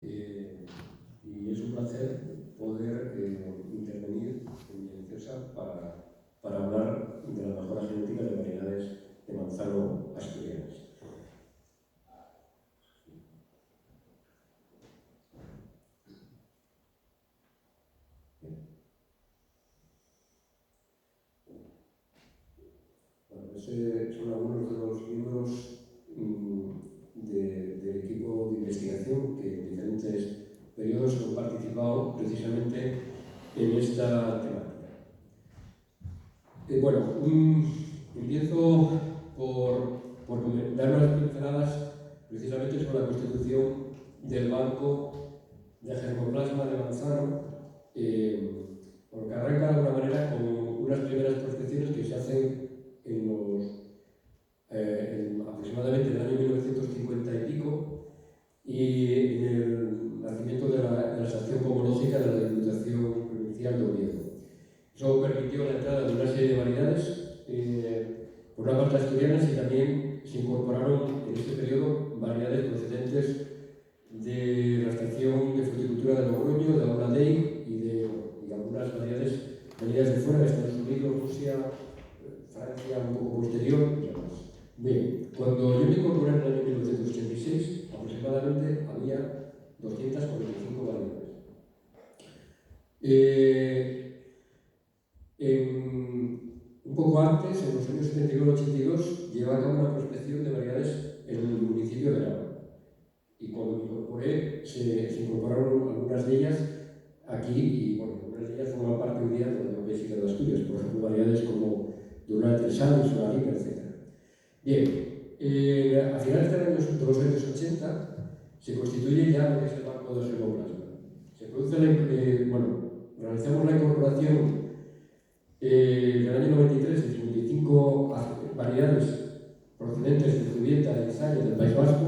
Y es un placer poder intervenir en Bieneciosa para hablar de las mejoras genéticas de variedades de manzano asturianas. Bueno, son algunos de los miembros del equipo de investigación que en diferentes periodos han participado precisamente en esta temática. Bueno, empiezo por dar unas pinceladas precisamente sobre la constitución del banco de germoplasma de manzano, porque arranca de alguna manera con unas primeras prospecciones que se hacen aproximadamente en el año 1950 y pico, y en el nacimiento de la estación pomológica de la Diputación Provincial de Oviedo. Eso permitió la entrada de una serie de variedades, por una parte asturianas, y también se incorporaron en este periodo variedades procedentes de la estación de fruticultura de Logroño, de Auladey y algunas variedades venidas de fuera, de Estados Unidos, Rusia, Francia, un poco posterior y demás. Bien, cuando yo me incorporé en el año 1986, aproximadamente había 245 variedades. Un poco antes, en los años 79-82, llevaba a cabo una prospección de variedades en el municipio de Nava. Y cuando me incorporé, se incorporaron algunas de ellas aquí, y bueno, algunas de ellas forman parte hoy día de la Biblioteca de Asturias, por ejemplo, variedades como Durán Tresal, Solarina, etc. Bien, a finales de los años 80 se constituye ya lo que es el banco de germoplasma. Se produce realizamos la incorporación en el año 93 de 55 variedades procedentes de Zubieta, de Izaña, del País Vasco,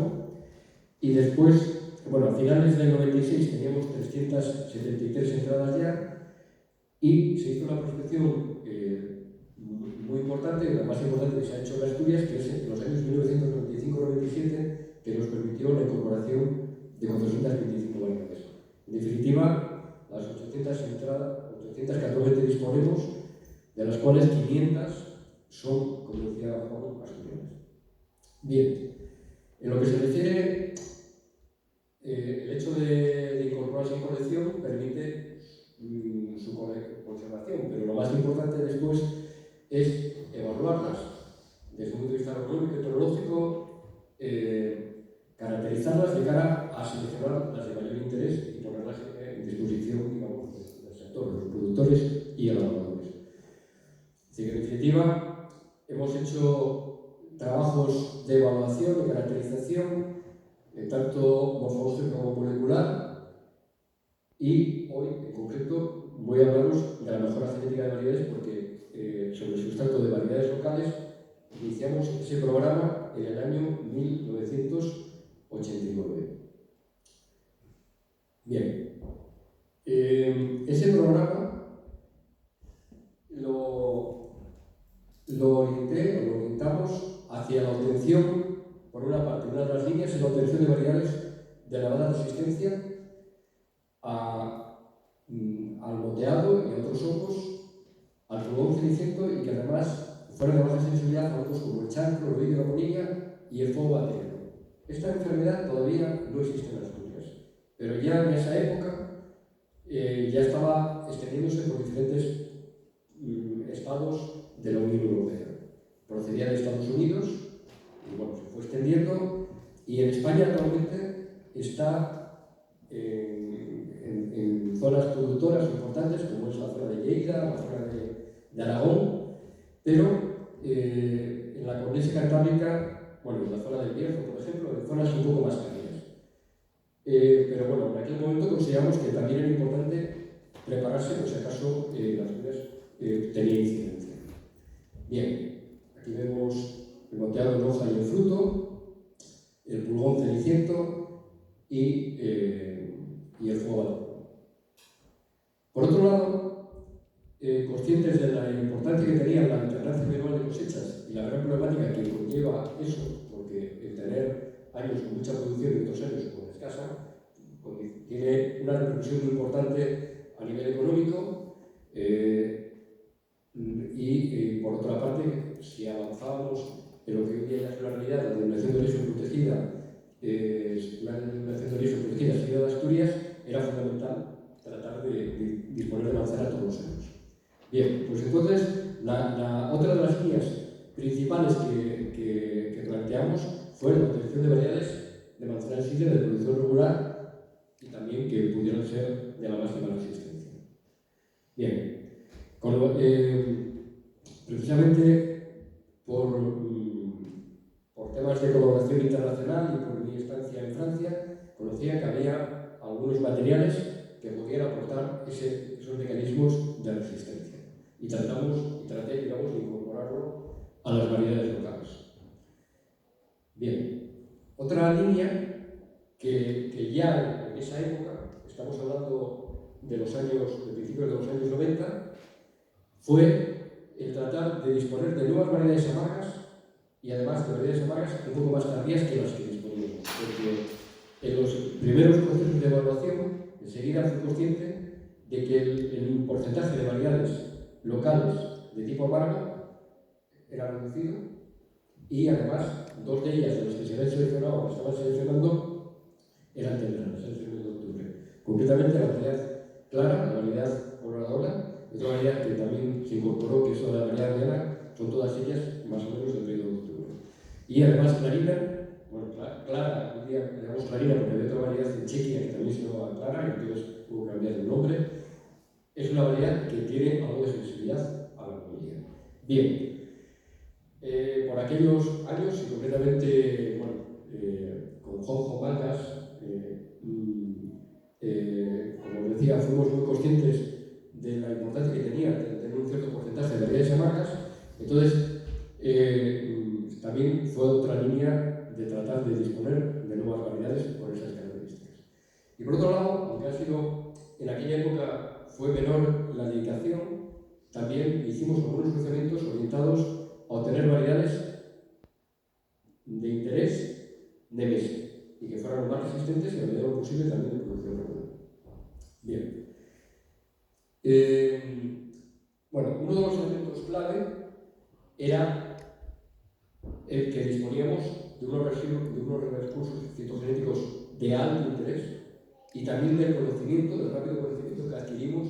y después, bueno, a finales del 96 teníamos 373 entradas ya, y se hizo una prospección muy importante, la más importante que se ha hecho en Asturias, que es en los años 1995-97, que nos permitió la incorporación de 425 variedades. En definitiva, las 800 que actualmente disponemos, de las cuales 500 son, como decía Juan, asturianas. Bien, en lo que se refiere, el hecho de incorporarse en colección permite su conservación, pero lo más importante después es evaluarlas desde un punto de vista agronómico y tecnológico, caracterizarlas de cara a seleccionar las de mayor interés y ponerlas en disposición, digamos, del sector, de los productores y elaboradores. Así que, en definitiva, hemos hecho trabajos de evaluación, de caracterización, tanto morfológico como molecular, y hoy, en concreto, voy a hablaros de la mejora genética de variedades, porque sobre el sustrato de variedades locales iniciamos ese programa en el año 1989. Bien, ese programa lo orientamos hacia la obtención, por una parte, una de las líneas es la obtención de variedades de elevada resistencia al moteado y a otros hongos, al pulgón ceniciento, y que además fueran de baja sensibilidad a hongos como el chancro, el oidio, la bonilla y el fuego bacteriano. Esta enfermedad todavía no existe en Asturias, pero ya en esa época ya estaba extendiéndose por diferentes estados de la Unión Europea. Procedía de Estados Unidos y bueno, se fue extendiendo, y en España actualmente está en zonas productoras importantes como es la zona de Lleida, la zona de Aragón, pero en la cornisa cantábrica, bueno, en la zona del Bierzo, por ejemplo, en zonas un poco más cálidas. Pero bueno, en aquel momento consideramos que también era importante prepararse por si acaso las lluvias tenían incidencia. Bien, aquí vemos el moteado en hoja y el fruto, el pulgón ceniciento y el fuego bacteriano. Por otro lado, conscientes de la importancia que tenía la alternancia bianual de cosechas y la gran problemática que conlleva eso, porque el tener años con mucha producción y otros años con escasa, tiene una repercusión muy importante a nivel económico y por otra parte, si avanzábamos en lo que hoy día es una realidad, la denominación de origen protegida, la denominación de origen protegida Sierra de Asturias, era fundamental tratar de disponer de manzana todos los años. Bien, pues entonces, otra de las líneas principales que planteamos fue la protección de variedades de manzana en sidra de producción regular y también que pudieran ser de la máxima resistencia. Bien, precisamente por temas de colaboración internacional y por mi estancia en Francia, conocía que había algunos materiales que podían aportar esos mecanismos de resistencia. Y traté, digamos, de incorporarlo a las variedades locales. Bien, otra línea que ya en esa época, estamos hablando de principios de los años 90, fue el tratar de disponer de nuevas variedades amargas y además de variedades amargas un poco más tardías que las que disponíamos. Porque en los primeros procesos de evaluación, enseguida fui consciente de que el porcentaje de variedades locales de tipo amargo era reducido y además dos de ellas de las que se habían seleccionado o estaban seleccionando eran tempranas, el 1 de octubre. Concretamente la variedad clara, la variedad oradora, otra variedad que también se incorporó, que es la variedad negra, son todas ellas más o menos del 1 de octubre. Y además clarina, bueno, clara, un día le llamamos clarina porque había otra variedad en Chequia que también se llamaba clara y entonces hubo que cambiar el nombre. Es una variedad que tiene algo de sensibilidad a la comida. Bien, por aquellos años, y concretamente, bueno, con Juanjo Mangas, como decía, fuimos muy conscientes de la importancia que tenía de tener un cierto porcentaje de variedades amargas. Entonces, también fue otra línea de tratar de disponer de nuevas variedades con esas características. Y por otro lado, aunque ha sido en aquella época fue menor la dedicación, también hicimos algunos procedimientos orientados a obtener variedades de interés de mesa y que fueran lo más resistentes y a medida lo posible también de producción regular. Bien. Bueno, uno de los elementos clave era el que disponíamos de unos recursos fitogenéticos de alto interés y también del rápido conocimiento que adquirimos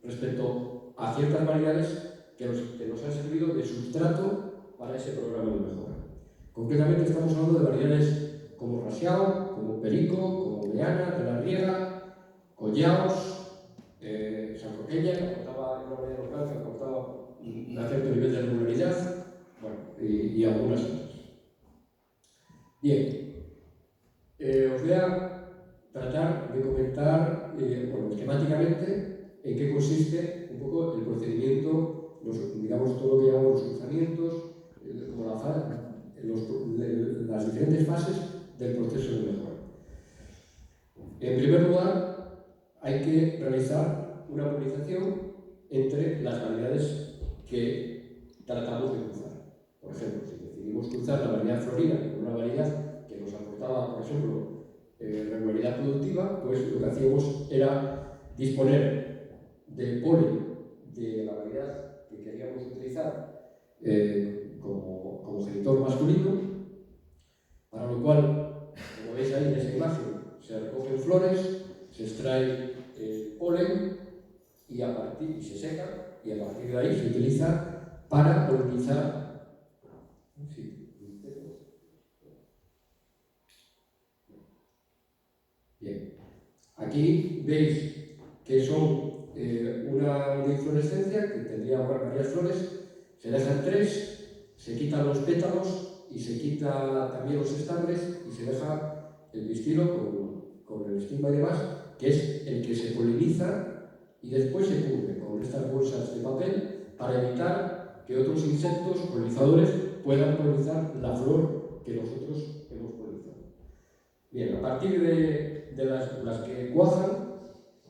respecto a ciertas variedades que nos han servido de sustrato para ese programa de mejora. Concretamente estamos hablando de variedades como Rasiao, como Perico, como Meana, de la Riega, Collaos, Sanroqueña, que aportaba una variedad local que aportaba un cierto nivel de regularidad, bueno, y algunas otras. Bien, os voy a tratar de comentar, bueno, esquemáticamente, en qué consiste un poco el procedimiento, digamos, todo lo que llamamos los cruzamientos, como las diferentes fases del proceso de mejora. En primer lugar, hay que realizar una polinización entre las variedades que tratamos de cruzar. Por ejemplo, si decidimos cruzar la variedad florida con una variedad que nos aportaba, por ejemplo, regularidad productiva, pues lo que hacíamos era disponer del polen de la variedad que queríamos utilizar como genitor masculino, para lo cual, como veis ahí en esa imagen, se recogen flores, se extrae el polen y se seca, y a partir de ahí se utiliza para polinizar. Bien, aquí veis que son una inflorescencia que tendría varias flores, se dejan 3, se quitan los pétalos y se quita también los estambres y se deja el pistilo con el estigma y demás, que es el que se poliniza y después se cubre con estas bolsas de papel para evitar que otros insectos polinizadores puedan polinizar la flor que nosotros hemos polinizado. Bien, a partir de las que cuajan,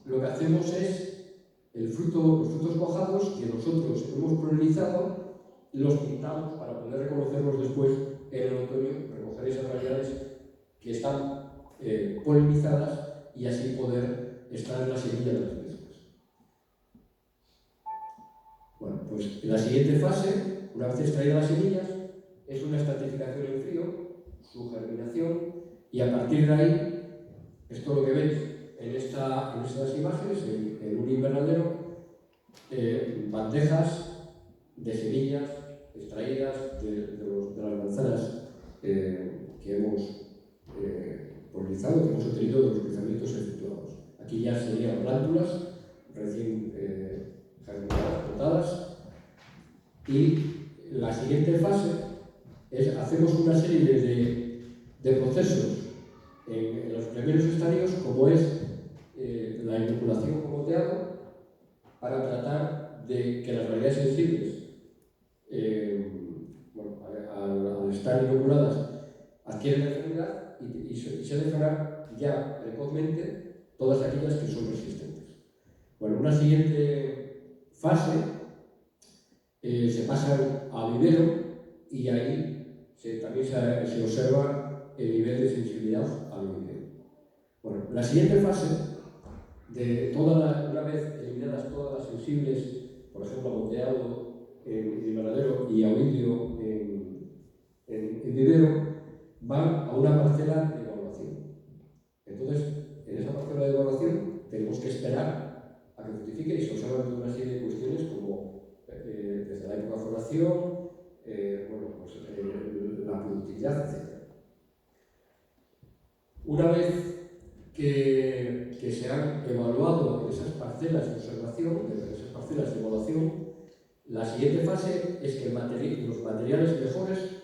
lo que hacemos es los frutos cuajados que nosotros hemos polinizado, los pintamos para poder reconocerlos después en el otoño, recoger esas variedades que están polinizadas y así poder extraer la semilla de las mismas. Bueno, pues la siguiente fase, una vez extraídas las semillas, es una estratificación en frío, su germinación, y a partir de ahí, esto lo que veis en estas imágenes, en un invernadero, bandejas de semillas extraídas de las manzanas que hemos polinizado, que hemos obtenido de los cruzamientos efectuados. Aquí ya serían plántulas recién germinadas, botadas, y la siguiente fase es hacemos una serie de procesos en los primeros estadios, como es la inoculación con moteado, para tratar de que las variedades sensibles, al estar inoculadas, adquieren la enfermedad y se dejará ya precozmente todas aquellas que son resistentes. Bueno, una siguiente fase se pasa a vivero y ahí también se observa el nivel de sensibilidad al vivero. Bueno, la siguiente fase, una vez eliminadas todas las sensibles, por ejemplo, a moteado en invernadero y a oidio en vivero, van a una parcela de evaluación. Entonces, en esa parcela de evaluación tenemos que esperar a que fructifique y se observan una serie de cuestiones como desde la época de floración, la productividad, etc. Una vez que se han evaluado esas parcelas de observación, esas parcelas de evaluación, la siguiente fase es que los materiales mejores,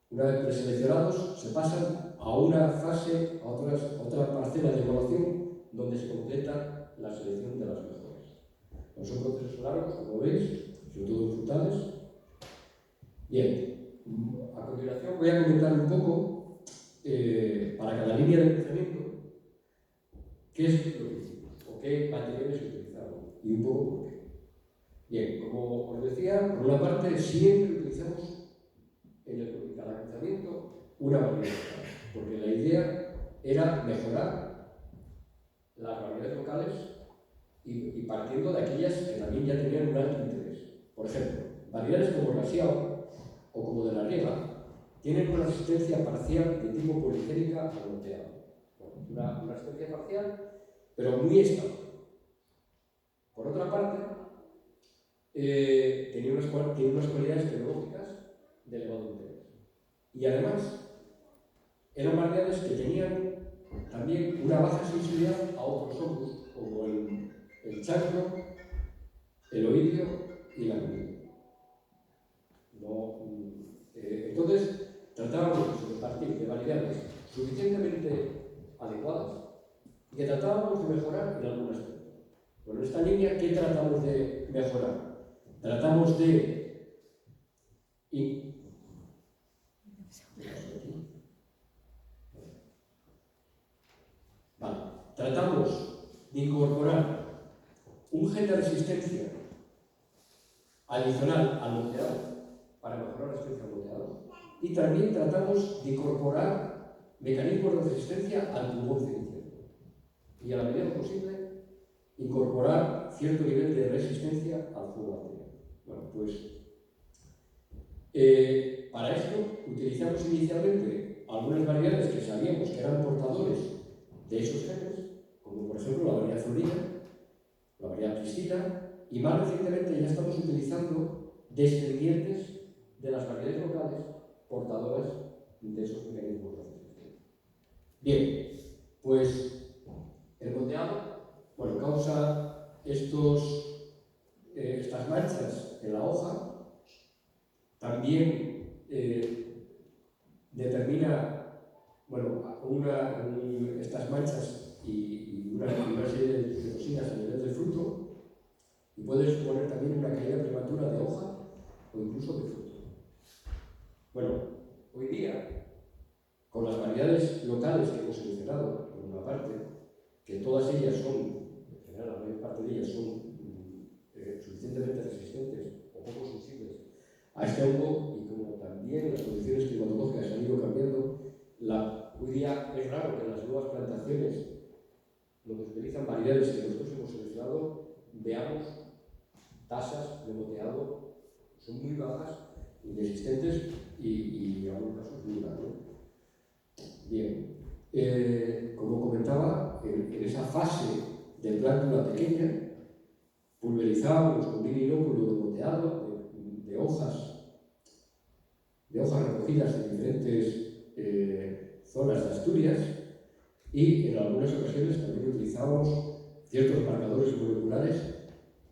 una vez preseleccionados, se pasan a una fase, a otra parcela de evaluación donde se completa la selección de las mejores. No son procesos largos, como veis, sobre todo en frutales. Bien, a continuación voy a comentar un poco, para cada línea de cruzamiento, qué es lo que hicimos o qué materiales utilizamos y un poco por qué. Bien, como os decía, por una parte siempre utilizamos en cada cruzamiento una variedad local, porque la idea era mejorar las variedades locales y partiendo de aquellas que también ya tenían un alto interés. Por ejemplo, variedades como Rasiao o como de la Riega tienen una resistencia parcial de tipo poligénica al moteado. Una resistencia parcial, pero muy estable. Por otra parte, tiene unas cualidades tecnológicas de elevado interés. Y además, eran variedades que tenían también una baja sensibilidad a otros hongos, como el chancro, el oidio y la miel. Entonces, tratábamos de partir de variedades suficientemente adecuadas y que tratábamos de mejorar en algún aspecto. Bueno, en esta línea, ¿qué tratamos de mejorar? Tratamos de incorporar un gen de resistencia adicional al moteado para mejorar la resistencia al moteado, y también tratamos de incorporar mecanismos de resistencia al pulgón ceniciento y a la medida posible incorporar cierto nivel de resistencia al fuego bacteriano. Bueno, pues para esto utilizamos inicialmente algunas variedades que sabíamos que eran portadores de esos genes, como por ejemplo la variedad florida, la variedad priscila, y más recientemente ya estamos utilizando descendientes de las variedades locales portadoras de esos mecanismos de resistencia. Bien, pues el moteado, causa estas manchas en la hoja. También determina estas manchas y una serie de toxinas a nivel del fruto, y puede suponer también una caída prematura de hoja o incluso de fruto. Bueno, hoy día, con las variedades locales que hemos seleccionado, por una parte, que todas ellas son, en general, la mayor parte de ellas son suficientemente resistentes o poco sensibles a este hongo, y como también las condiciones climatológicas han ido cambiando, hoy día es raro que las nuevas plantaciones donde se utilizan variedades que nosotros hemos seleccionado, veamos tasas de moteado, son muy bajas, inexistentes y en algunos casos nulas, ¿no? Bien, como comentaba, en esa fase de plántula pequeña, pulverizamos con un inóculo de moteado, de hojas recogidas en diferentes zonas de Asturias, y en algunas ocasiones también utilizamos ciertos marcadores moleculares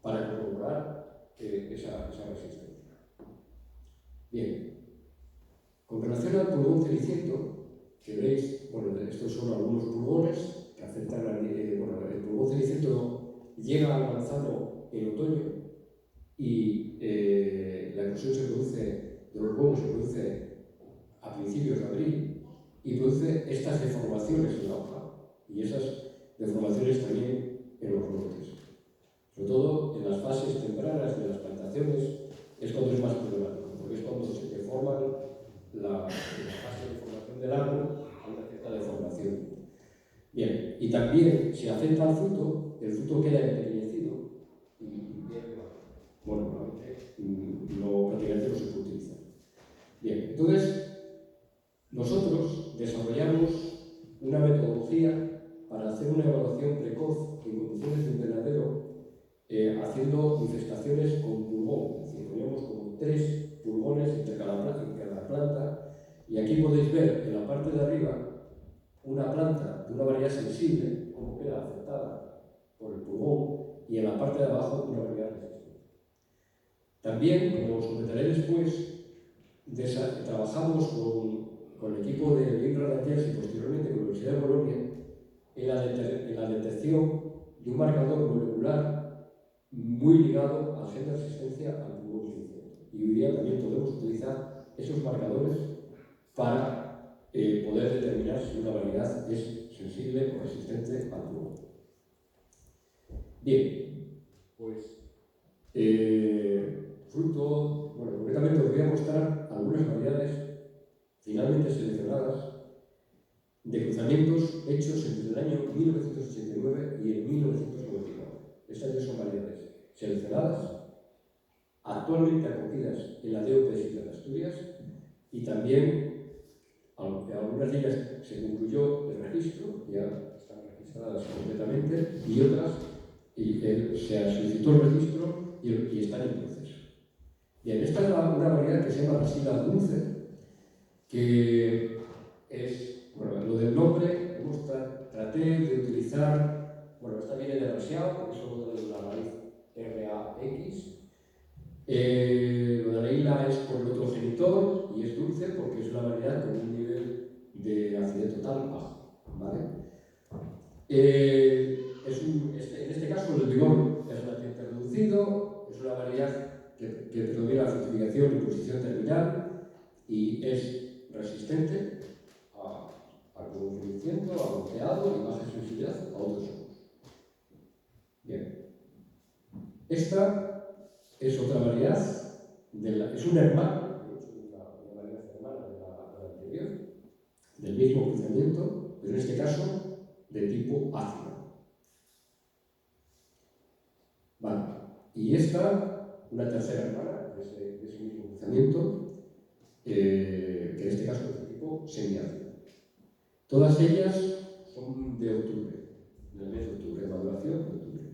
para corroborar esa resistencia. Bien, con relación al pulgón ceniciento, que veis, bueno, estos son algunos pulgones que afectan bueno, el pulgón ceniciento llega al manzano en otoño y la eclosión se produce, de los huevos se produce a principios de abril y produce estas deformaciones en la hoja y esas deformaciones también en los brotes. Sobre todo en las fases tempranas de las plantaciones es cuando es más problemático, porque es cuando se deforman la fase de formación del árbol, hay una cierta deformación. Bien, y también si afecta al fruto, el fruto queda empequeñecido y pierde valor. Bueno, prácticamente no se puede utilizar. Bien, entonces nosotros desarrollamos una metodología para hacer una evaluación precoz en condiciones de invernadero haciendo infestaciones con pulgón. Es decir, ponemos como 3 pulgones entre cada planta y aquí podéis ver en la parte de arriba una planta de una variedad sensible, como queda afectada por el pulgón, y en la parte de abajo una variedad resistente. También, como os comentaré después, trabajamos con el equipo de Inra Rangers y posteriormente con la Universidad de Bolonia en la detección de un marcador molecular muy ligado al gen de resistencia al pulgón ceniciento. Y hoy día también podemos utilizar esos marcadores para poder determinar si una variedad es sensible o resistente al pulgón. Bien, pues fruto, bueno, concretamente os voy a mostrar algunas variedades finalmente seleccionadas de cruzamientos hechos entre el año 1989 y el 1999. Estas ya son variedades seleccionadas, actualmente acogidas en la DOPS de Asturias y también algunas de ellas se concluyó el registro, ya están registradas completamente, y otras se solicitó el registro y están en proceso. Bien, esta es una variedad que se llama Rasila dulce, que es, bueno, lo del nombre, traté de utilizar, bueno, esta viene de Rasiao, que es solo de la raíz RAX. Lo de la isla es por el otro genitor y es dulce porque es una variedad con un nivel de acidez total bajo, ¿vale? En este caso el vigor es relativamente reducido, es una variedad que predomina la fructificación y posición terminal y es resistente al conocimiento, al moteado y baja sensibilidad a otros hongos. Bien. Esta es otra variedad, es un hermano, una variedad hermana de la anterior, del mismo cruzamiento, pero en este caso de tipo ácido. Vale. Y esta, una tercera hermana de ese mismo cruzamiento, que en este caso es de tipo semiácido. Todas ellas son de octubre, del mes de octubre, maduración de octubre.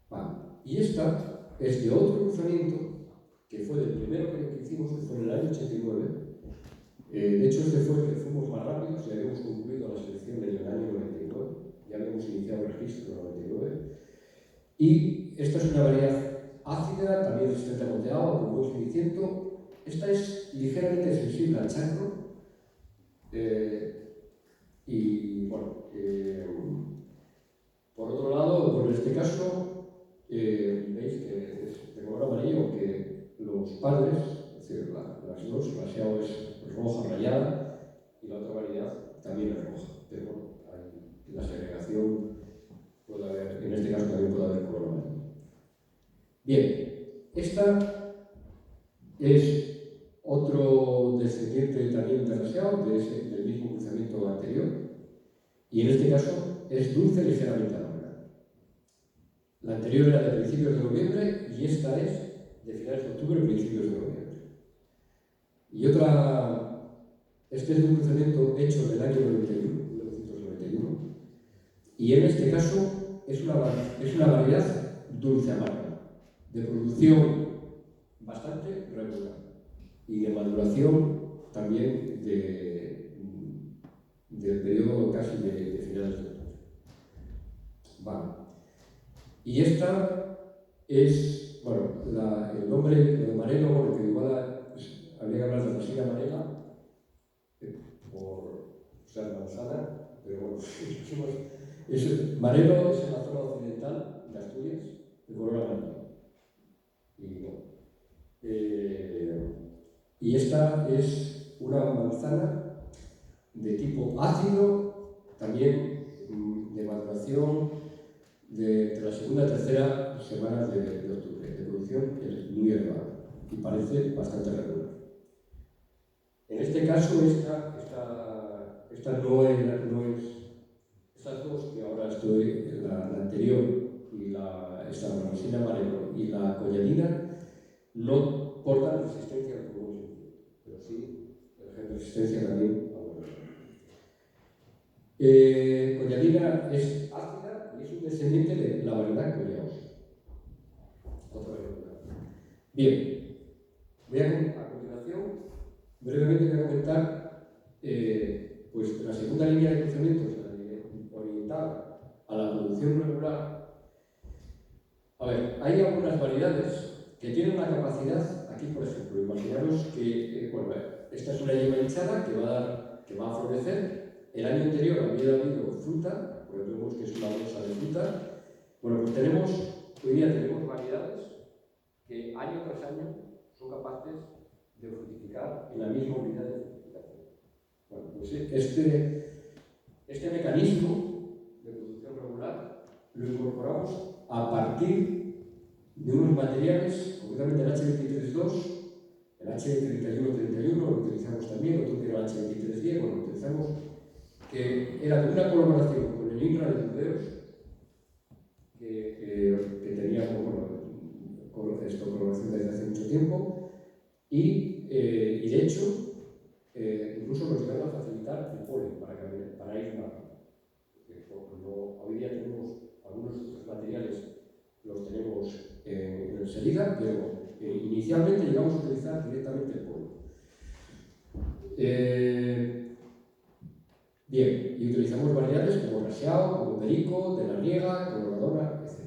Vale. Y esta es de otro cruzamiento, que fue el primero que hicimos, que fue en el año 89. De hecho, este fue el que fuimos más rápidos, ya habíamos concluido la selección en el año 99, ya habíamos iniciado el registro en el 99. Y esta es una variedad ácida, también resistente a moteado, a pulgón ceniciento. Esta es ligeramente sensible al chancro. Y bueno, por otro lado, bueno, en este caso, veis que es de color amarillo, que los padres, es decir, las dos, la Xiao es roja rayada y la otra variedad también es roja. Pero bueno, en la segregación puede haber, en este caso también puede haber color amarillo. Bien, esta es otro descendiente también de la Xiao, del mismo cruzamiento anterior, y en este caso es dulce ligeramente amarga. La anterior era de principios de noviembre y esta es de finales de octubre, principios de noviembre. Y este es un cruzamiento hecho en el año 1991, y en este caso es una variedad dulce amarga, de producción bastante regular y de maduración también del periodo casi de finales de octubre. Vale. Y esta es, bueno, el nombre, lo de Marelo, bueno, que igual habría que hablar de resina amarela, por usar manzana, pero bueno, Marelo es en la zona occidental de Asturias, de color amarillo. Y bueno, y esta es una manzana de tipo ácido, también de maduración de la segunda a tercera semana de octubre. De producción es muy elevada y parece bastante regular. En este caso, esta no es, estas dos que ahora estoy, la anterior y la resina amarelo y la coñadina, no portan resistencia al pulmón, pero sí resistencia también a huevos. Coñadina es ácida y es un descendiente de la variedad Collaos. Otra variedad. Bien, a continuación, brevemente voy a comentar pues la segunda línea de cruzamientos orientada a la producción regular. A ver, hay algunas variedades que tienen una capacidad, aquí por ejemplo, imaginaros que bueno, esta es una yema hinchada que va a florecer. El año anterior había habido fruta, porque vemos que es una bolsa de fruta. Bueno, pues hoy día tenemos variedades que año tras año son capaces de fructificar en la misma unidad de fructificación. Bueno, pues este mecanismo de producción regular lo incorporamos a partir de unos materiales, concretamente el H23.2, el H3131 lo utilizamos también, otro que era el H2310, bueno, lo utilizamos, que era de una colaboración con el INRA de Burdeos, que teníamos, colaboración desde hace mucho tiempo, y de hecho, incluso nos llegaron a facilitar el polen para ir más rápido. Hoy día tenemos algunos de estos materiales, los tenemos en el SELIDA, pero inicialmente llegamos a utilizar directamente el polen. Bien, y utilizamos variedades como Raseado, como Perico, de la Riega, Coloradora, etc.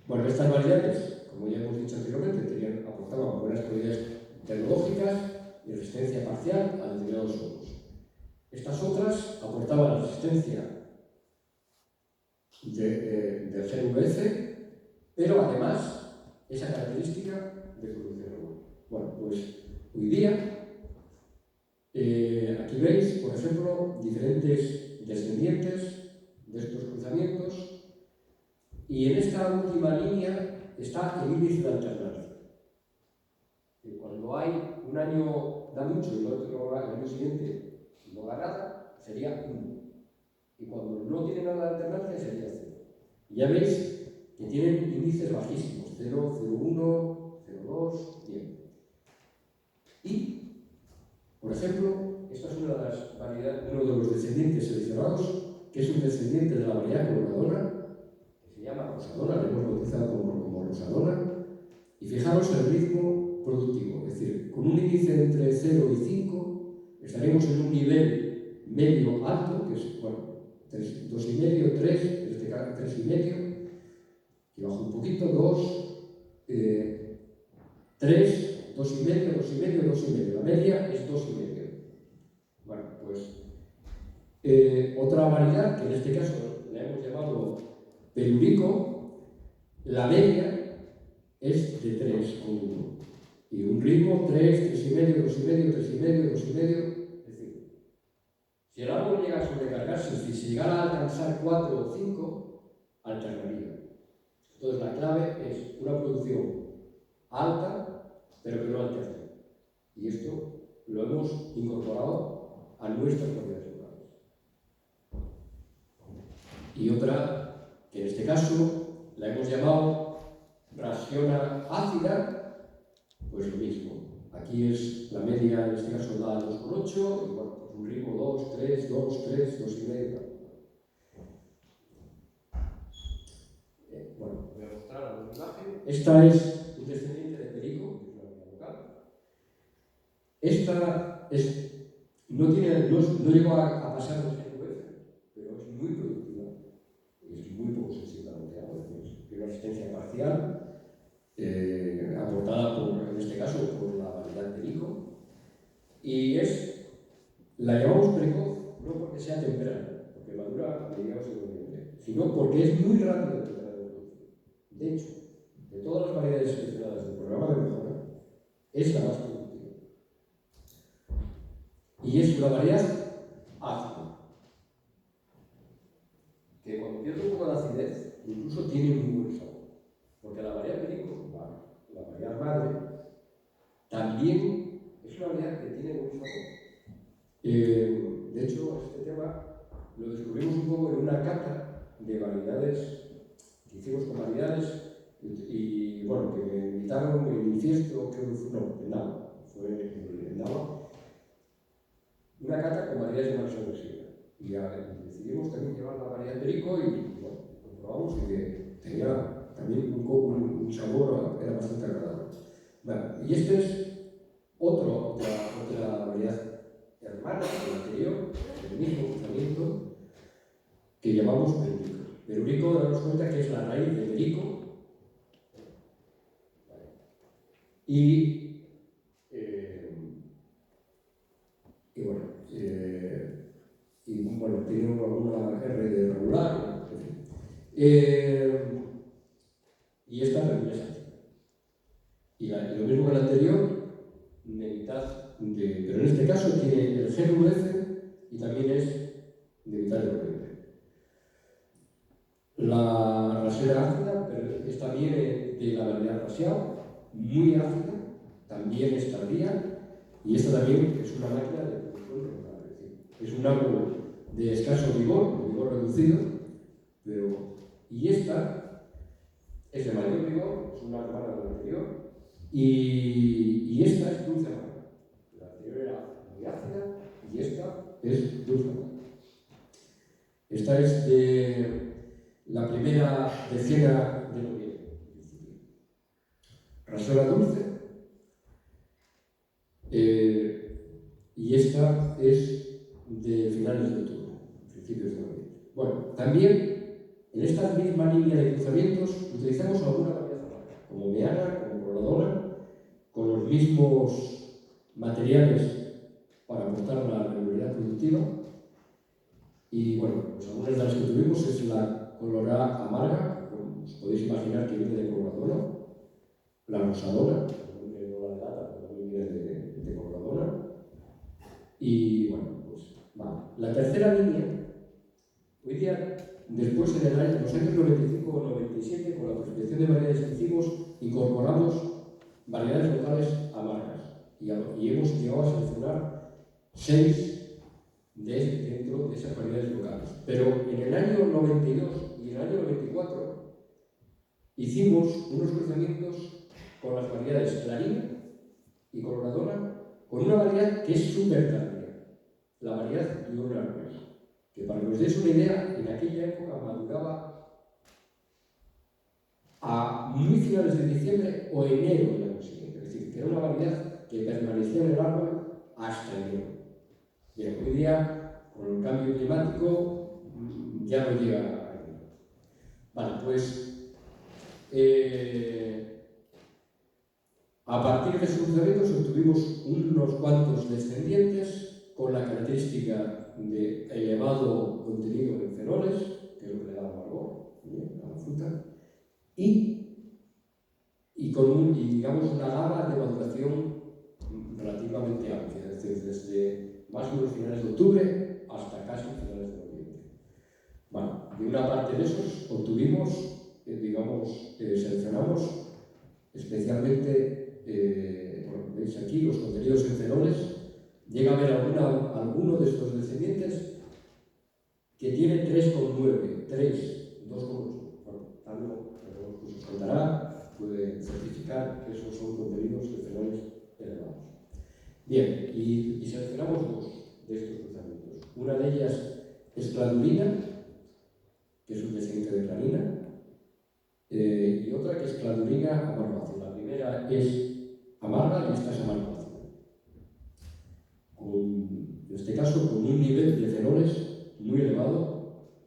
Bueno, estas variedades, como ya hemos dicho anteriormente, aportaban buenas propiedades tecnológicas y resistencia parcial a determinados suelos. Estas otras aportaban resistencia del GNVF, pero además esa característica de producción regular. Bueno, pues hoy día aquí veis, por ejemplo, diferentes descendientes de estos cruzamientos, y en esta última línea está el índice de alternancia. Cuando hay un año da mucho y el otro el año siguiente no da nada, sería 1. Y cuando no tiene nada de alternancia sería 0. Y ya veis que tienen índices bajísimos, 0, 0,1, 0,2, bien. Y, por ejemplo, esta es una de las variedades, uno de los descendientes seleccionados, que es un descendiente de la variedad coloradora, que se llama rosadona, le hemos bautizado como rosadona, y fijaros el ritmo productivo, es decir, con un índice entre 0 y 5 estaremos en un nivel medio alto, que es, bueno, 2,5, 3, en este caso 3,5, que baja un poquito, 2, 3, 2,5, 2,5, 2,5, la media es 2,5. Bueno, pues otra variedad, que en este caso la hemos llamado Pelurico, la media es de 3,1. Y un ritmo 3, 3,5, 2,5, 3,5, 2,5. Es decir, si el árbol llega a sobrecargarse, es decir, si llegara a alcanzar 4 o 5, alternaría. Entonces la clave es una producción alta, pero que no alterne. Y esto lo hemos incorporado a nuestras propiedades locales. y otra que en este caso la hemos llamado Rasiona ácida, pues lo mismo. Aquí es la media, en este caso da 2,8 y bueno, pues un ritmo 2, 3, 2, 3, 2,5. Bueno, voy a mostrar alguna imagen. Esta es un descendiente de perico, que es una vida local. Esta no llegó a pasar los GNV, pero es muy productiva y es muy poco sensible al moteado. Tiene una resistencia parcial, aportada en este caso por la variedad perico, y la llamamos precoz no porque sea temprana, porque madura a mediados de noviembre, sino porque es muy rápido de producción. De hecho, de todas las variedades seleccionadas del programa de mejora, es la más productiva. Y es una variedad ácida, que cuando pierde un poco de acidez, incluso tiene muy buen sabor. Porque la variedad perico, la variedad madre, también es una variedad que tiene buen sabor. De hecho, este tema lo descubrimos un poco en una cata de variedades que hicimos con variedades y bueno, que me invitaron en Infiesto, en Nava, fue en Nava, una cata con variedades de marcha agresiva. Y decidimos también llevar la variedad perico y bueno, comprobamos que tenía también un sabor, era bastante agradable. Bueno, y este es otra variedad hermana del anterior, del mismo cruzamiento, que llamamos perurico. Perurico, damos cuenta que es la raíz de perico y bueno, tiene alguna R de regular, en fin. Y esta también es ácida. Y lo mismo que el anterior, pero en este caso tiene el GNVF y también es de mitad de noviembre. La rasera ácida es también de la variedad racial, muy ácida, también es tardía, y esta también es una máquina de producción regular, es decir, es un árbol de escaso vigor reducido, y esta es de mayor vigor, es una hermana de la anterior, y esta es dulce amarga. La anterior era muy ácida y esta es dulce amarga. Esta es de la primera decena de noviembre. Rasola dulce. Y esta es de finales de octubre, principios de noviembre. Bueno, también en esta misma línea de cruzamientos utilizamos alguna variedad amarga, como meana, como coladora, con los mismos materiales para aportar la regularidad productiva. Y bueno, pues algunas de las que tuvimos es la colorada amarga, como os podéis imaginar que viene de Coloradona, la rosadona, que también viene de la lata, pero también viene de Coloradona. Y bueno, pues vale. La tercera línea, hoy día, después en los años 95 o 97, con la prospección de variedades que hicimos, incorporamos variedades locales amargas. Y hemos llegado a seleccionar 6 dentro de esas variedades locales. Pero en el año 92 y en el año 94 hicimos unos cruzamientos con las variedades Clarina y Coloradona, con una variedad que es súper tardía, la variedad Diurna, que para que os deis una idea, en aquella época maduraba a muy finales de diciembre o enero del año siguiente, es decir, que era una variedad que permanecía en el árbol hasta enero. Bien, hoy día, con el cambio climático, ya no llega a enero. Vale, pues a partir de esos cruzamientos obtuvimos unos cuantos descendientes con la característica de elevado contenido en fenoles, que es lo que le da amargor a la fruta, y con digamos una gama de maduración relativamente amplia, es decir, desde más o menos finales de octubre hasta casi finales de noviembre. Bueno, de una parte de esos obtuvimos, seleccionamos especialmente, veis aquí los contenidos en fenoles. Llega a haber alguno de estos descendientes que tiene 3,9 3, 2,8. Bueno, algo que os contará, puede certificar que esos son contenidos de fenoles elevados. Bien, y seleccionamos dos de estos cruzamientos. Una de ellas es cladulina, que es un descendiente de clanina, y otra que es cladulina amargo-ácida. La primera es amarga y esta es amargo-ácida. En este caso, con un nivel de fenoles muy elevado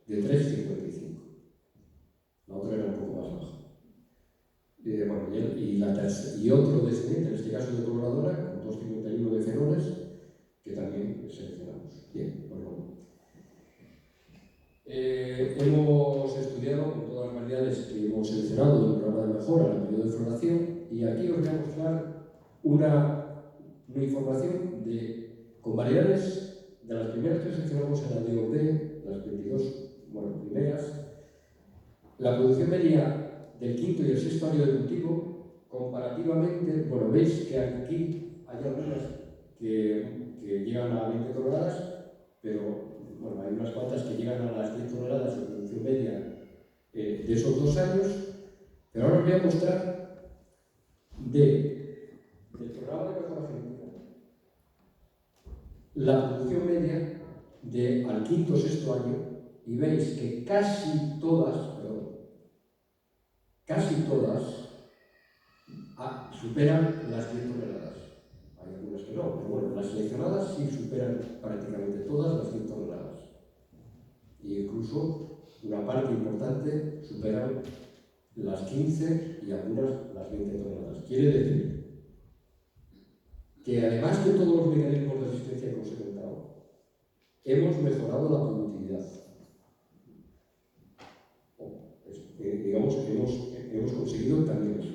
de 3,55. La otra era un poco más baja. Y otro descendiente, en este caso de coloradora, con 2,51 de fenoles, que también seleccionamos. Bien, pues bueno. Hemos estudiado con todas las variedades que hemos seleccionado del programa de mejora en el periodo de floración, y aquí os voy a mostrar una información con variedades de las primeras que seleccionamos en la DOP, las 22 primeras. La producción media del quinto y el sexto año de cultivo, comparativamente, veis que aquí hay algunas que llegan a 20 toneladas, pero hay unas cuantas que llegan a las 10 toneladas de producción media de esos 2 años, pero ahora os voy a mostrar del programa de mejora genética la producción media al quinto o sexto año, y veis que casi todas superan las 10 toneladas. Hay algunas que no, pero bueno, las seleccionadas sí superan prácticamente todas las 10 toneladas. E incluso una parte importante superan las 15 y algunas las 20 toneladas. Quiere decir que además de todos los mecanismos de asistencia que os he comentado, hemos mejorado la productividad. Digamos que hemos conseguido también eso.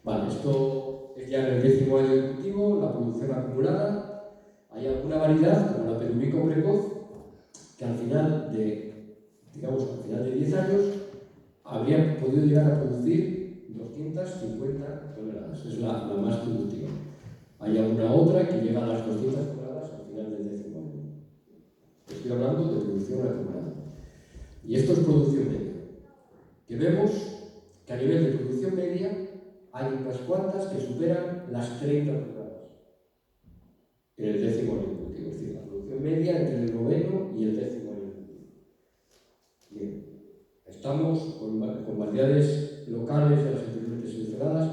Vale, esto es ya en el 10º año de cultivo, la producción acumulada. Hay alguna variedad, como la peruvico precoz, que al final de 10 años habría podido llegar a producir 250 toneladas. Es la más productiva. Hay alguna otra que llega a las 200 toneladas al final del 10º año. Estoy hablando de producción acumulada. Y esto es producción media. Que vemos que a nivel de producción media hay unas cuantas que superan las 30 toneladas en el 10º año de cultivo. Es decir, la producción media entre el 9º y el 10º año de cultivo. Bien, estamos con variedades locales de las anteriormente seleccionadas.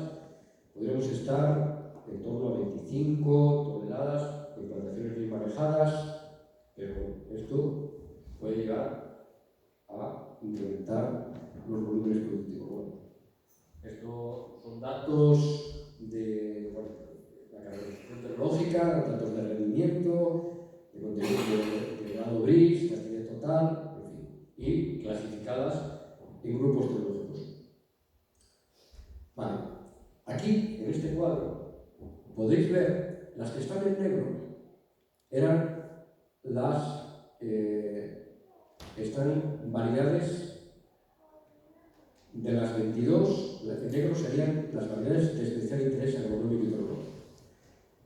Podríamos estar en torno a 25 toneladas de plantaciones bien manejadas, pero esto puede llegar a incrementar los volúmenes productivos. Bueno, estos son datos de la caracterización tecnológica, datos de rendimiento, de contenido de grado gris, de actividad total, en fin, y clasificadas en grupos tecnológicos. Vale, aquí, en este cuadro, podéis ver las que están en negro, eran están variedades de las 22, las en negro serían las variedades de especial interés agronómico y tecnológico.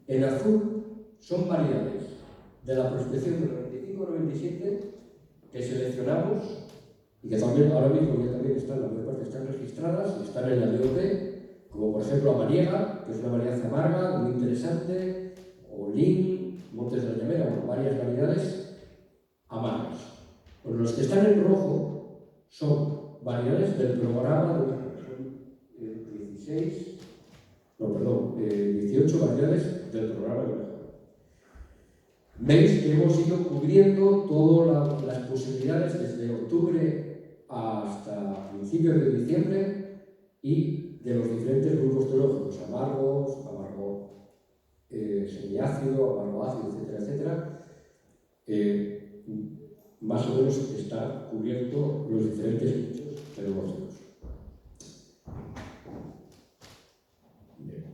En azul son variedades de la prospección del 95-97 que seleccionamos y que también ahora mismo ya también están, la mayor parte están registradas y están en la DOP, como por ejemplo Amariega, que es una variedad amarga, muy interesante, o Lin, Montes de la Llamera, varias variedades amargas. Bueno, los que están en rojo son variedades del programa de 18 variedades del programa de mejora. Veis que hemos ido cubriendo todas las posibilidades desde octubre hasta principios de diciembre y de los diferentes grupos tecnológicos, amargos, amargo semiácido, amargo ácido, etcétera, más o menos está cubierto los diferentes nichos tecnológicos. Bien.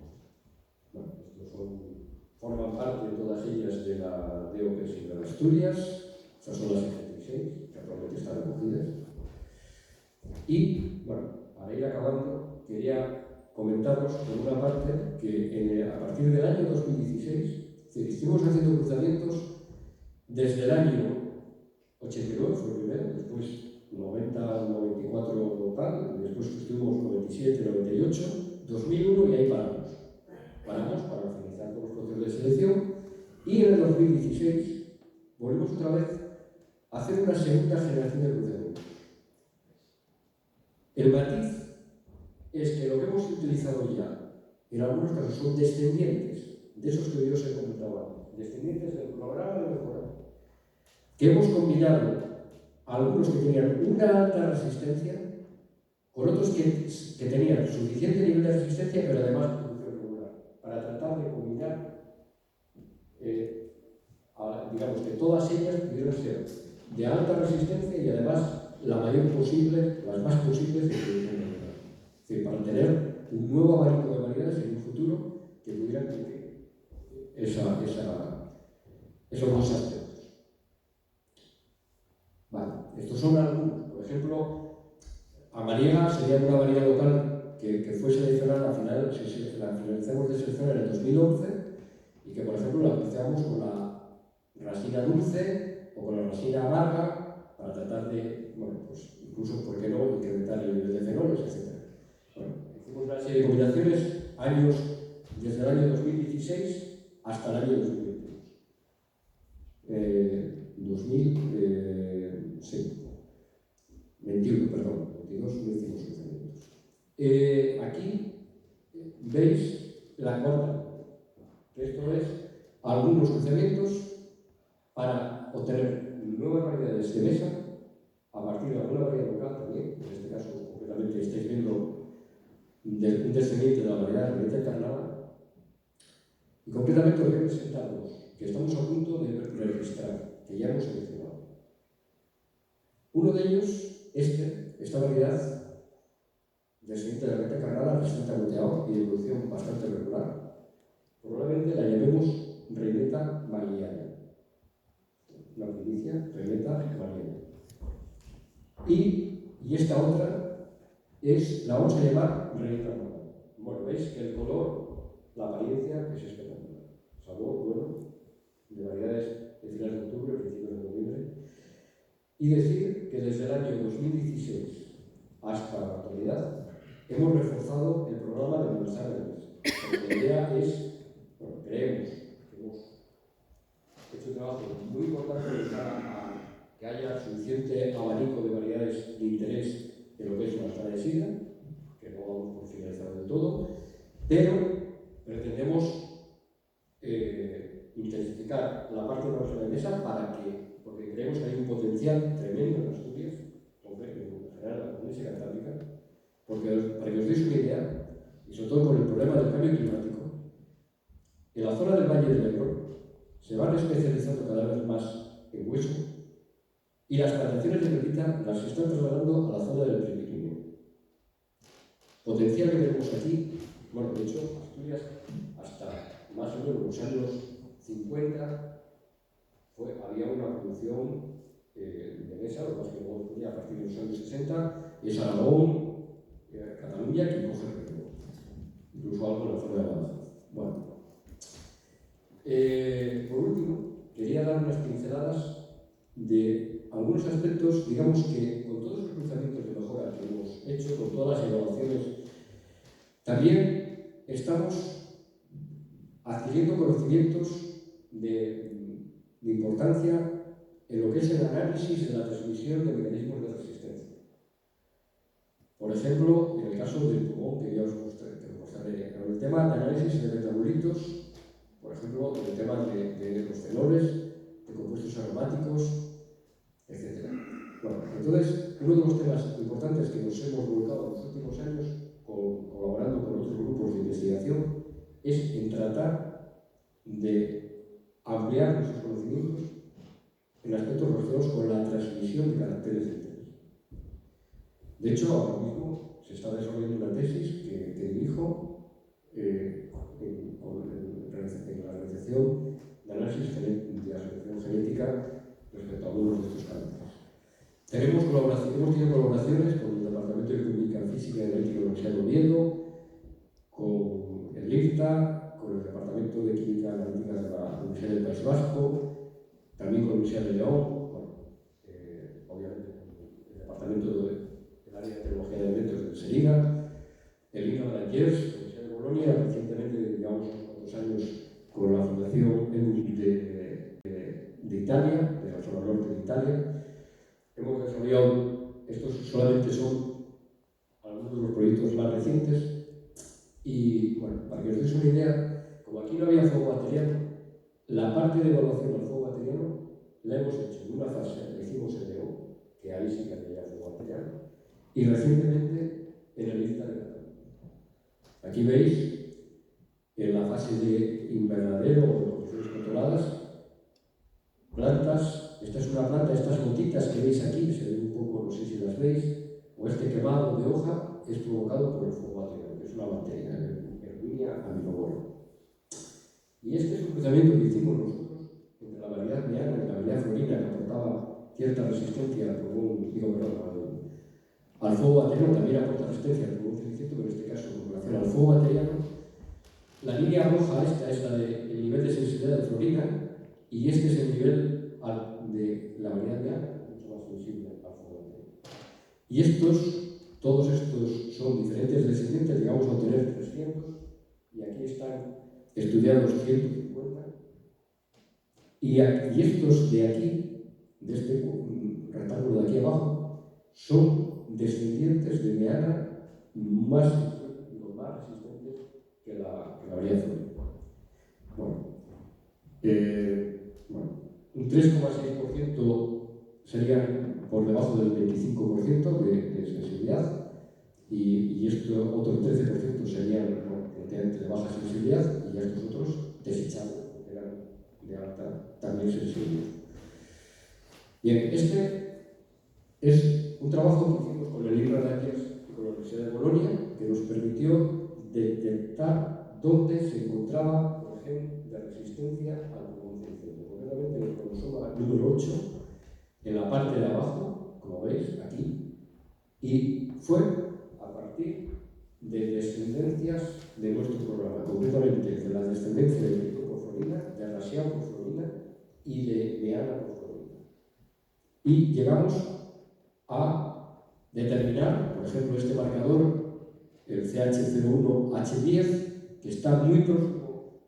Bueno, estos forman parte de todas ellas de la DOP Sierra de Asturias. Estas son las 76 que actualmente están recogidas. Y, bueno, para ir acabando, quería comentaros por una parte que a partir del año 2016 estuvimos haciendo cruzamientos desde el año 89 fue el primero, después 90, 94 tal, después estuvimos 97, 98, 2001 y ahí paramos. Paramos para finalizar todos los procesos de selección y en el 2016 volvimos otra vez a hacer una segunda generación de cruceros. El matiz es que lo que hemos utilizado ya, en algunos casos, son descendientes de esos que yo os he comentado antes, descendientes del programa de mejora, que hemos combinado a algunos que tenían una alta resistencia con otros que tenían suficiente nivel de resistencia, pero además producción regular, para tratar de combinar, digamos, que todas ellas pudieran ser de alta resistencia y además la mayor posible, las más posibles de producción regular. Es decir, para tener un nuevo abanico de variedades en un futuro que pudieran cumplir esos dos aspectos. Vale, estos son algunos. Por ejemplo, amariega sería una variedad local que fue seleccionada al final, la finalizamos de seleccionar en el 2011 y que, por ejemplo, la utilizamos con la rasina dulce o con la rasina amarga para tratar de, bueno, pues incluso, ¿por qué no?, incrementar el nivel de fenoles, etc. Bueno, hicimos una serie de combinaciones años, desde el año 2016 hasta el año 2022. 21, perdón, 22 no hicimos lanzamientos. Aquí veis la cuarta. Esto es algunos cruzamientos para obtener nuevas variedades de mesa a partir de alguna variedad local también. En este caso, concretamente, estáis viendo un descendiente de la variedad Reneta encarnada. Y concretamente os voy a presentar dos, que estamos a punto de registrar, que ya hemos seleccionado. Uno de ellos, esta variedad descendiente de la Reneta encarnada, resistente a moteado y de evolución bastante regular. Probablemente la llamemos Reineta mariana. La primicia, Reineta mariana. Y esta otra la vamos a llamar Reineta morada. Bueno, veis que el color, la apariencia es espectacular. Sabor bueno, de variedades de finales de octubre, principios de noviembre. Y decir que desde el año 2016 hasta la actualidad hemos reforzado el programa de manzanas. Porque la idea es, bueno, creemos que hemos hecho un trabajo muy importante de cara a que haya suficiente abanico de variedades de interés en lo que es la manzana de sidra, que no vamos por finalizar del todo, pero pretendemos intensificar la parte de la mesa porque creemos que hay un potencial tremendo en Asturias, en general en la Cornisa Cantábrica, porque para que os deis una idea, y sobre todo con el problema del cambio climático, en la zona del Valle del Ebro se van especializando cada vez más en hueso y las plantaciones de pepita las están trasladando a la zona del Prepirineo. Potencial que tenemos aquí, bueno, de hecho, Asturias hasta más o menos los años 50 había una producción de mesa, lo que pasa es que luego a partir de los años 60 es Aragón, Cataluña, que coge el ritmo, incluso algo en la zona de Badajoz. Bueno, por último, quería dar unas pinceladas de algunos aspectos, digamos que con todos los cruzamientos de mejora que hemos hecho, con todas las evaluaciones, también estamos adquiriendo conocimientos de importancia en lo que es el análisis de la transmisión de mecanismos de resistencia. Por ejemplo, en el caso del pulmón, que ya os mostraré, en el tema de análisis de metabolitos, por ejemplo, en el tema de los fenoles, de compuestos aromáticos, etc. Bueno, entonces, uno de los temas importantes que nos hemos volcado en los últimos años, colaborando con otros grupos de investigación, es en tratar de ampliar nuestros conocimientos en aspectos relacionados con la transmisión de caracteres de interés. De hecho, ahora mismo se está desarrollando una tesis que dirijo en la realización de análisis de asociación genética respecto a algunos de estos cánceres. Hemos tenido colaboraciones con el Departamento de Química Física y Analítica de la Universidad de Oviedo, con el IRTA, con el Departamento de Química Analítica de la Universidad del País Vasco, también con la Universidad de León, obviamente con el Departamento Bacheliers, Universidad de Bolonia, recientemente, llevamos unos años con la Fundación de Italia, de la zona norte de Italia. Hemos desarrollado, estos solamente son algunos de los proyectos más recientes, y bueno, para que os deis una idea, como aquí no había fuego bacteriano, la parte de evaluación del fuego bacteriano la hemos hecho en una fase, la hicimos en EO, que ahí sí que había fuego bacteriano, y recientemente en el INTA de Cataluña. Aquí veis, en la fase de invernadero o de condiciones controladas, plantas. Esta es una planta, estas gotitas que veis aquí, se ven un poco, no sé si las veis, o este quemado de hoja es provocado por el fuego bacteriano, que es una bacteria, Erwinia aminobola. Y este es un cruzamiento que hicimos nosotros entre la variedad meana y la variedad florina, que aportaba cierta resistencia al fuego bacteriano, también aporta resistencia al pulmón cinicito, pero en este caso con relación al fuego bacteriano. La línea roja esta es la del nivel de sensibilidad de florina, y este es el nivel de la variedad meana, mucho más sensible al fuego bacteriano. Y todos estos son diferentes descendientes, llegamos a obtener 300, y aquí están estudiados 150, y estos de aquí, de este rectángulo de aquí abajo, son descendientes de meana más resistentes que la variedad florina. Un 3,6% serían por debajo del 25% de sensibilidad, y esto otro 13% serían de baja sensibilidad, y estos otros desechables, porque eran de alta también sensibilidad. Bien, este es un trabajo que hicimos con el INRA de Aquiles y con la Universidad de Bolonia, que nos permitió detectar dónde se encontraba el gen de resistencia al pulmón cinicito, concretamente en el cromosoma número 8, en la parte de abajo, como veis aquí, y fue a partir de descendencias de nuestro programa, concretamente de la descendencia de glicoporflorina, de raseaporflorina y de meanaporflorina. Y llegamos a determinar, por ejemplo, este marcador, el CH01H10, que está muy próximo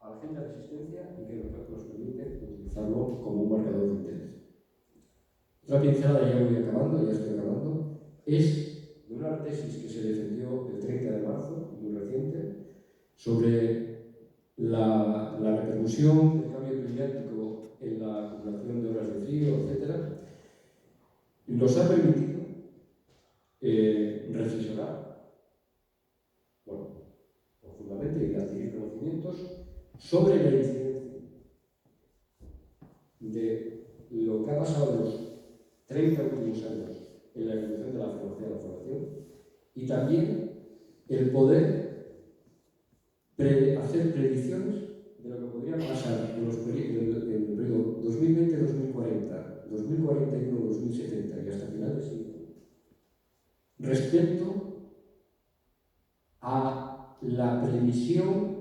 al gen de resistencia y que nos permite utilizarlo como un marcador de interés. Otra pincelada, ya estoy acabando, es de una tesis que se defendió el 30 de marzo, muy reciente, sobre la repercusión del cambio climático en la acumulación de horas de frío, etc. Y nos ha permitido reflexionar, profundamente, y adquirir conocimientos sobre la incidencia de lo que ha pasado en los 30 últimos años en la evolución de la fotografía de la formación, y también el poder hacer predicciones de lo que podría pasar en el periodo 2020-2040, 2041-2070 y hasta final del siglo, respecto a la previsión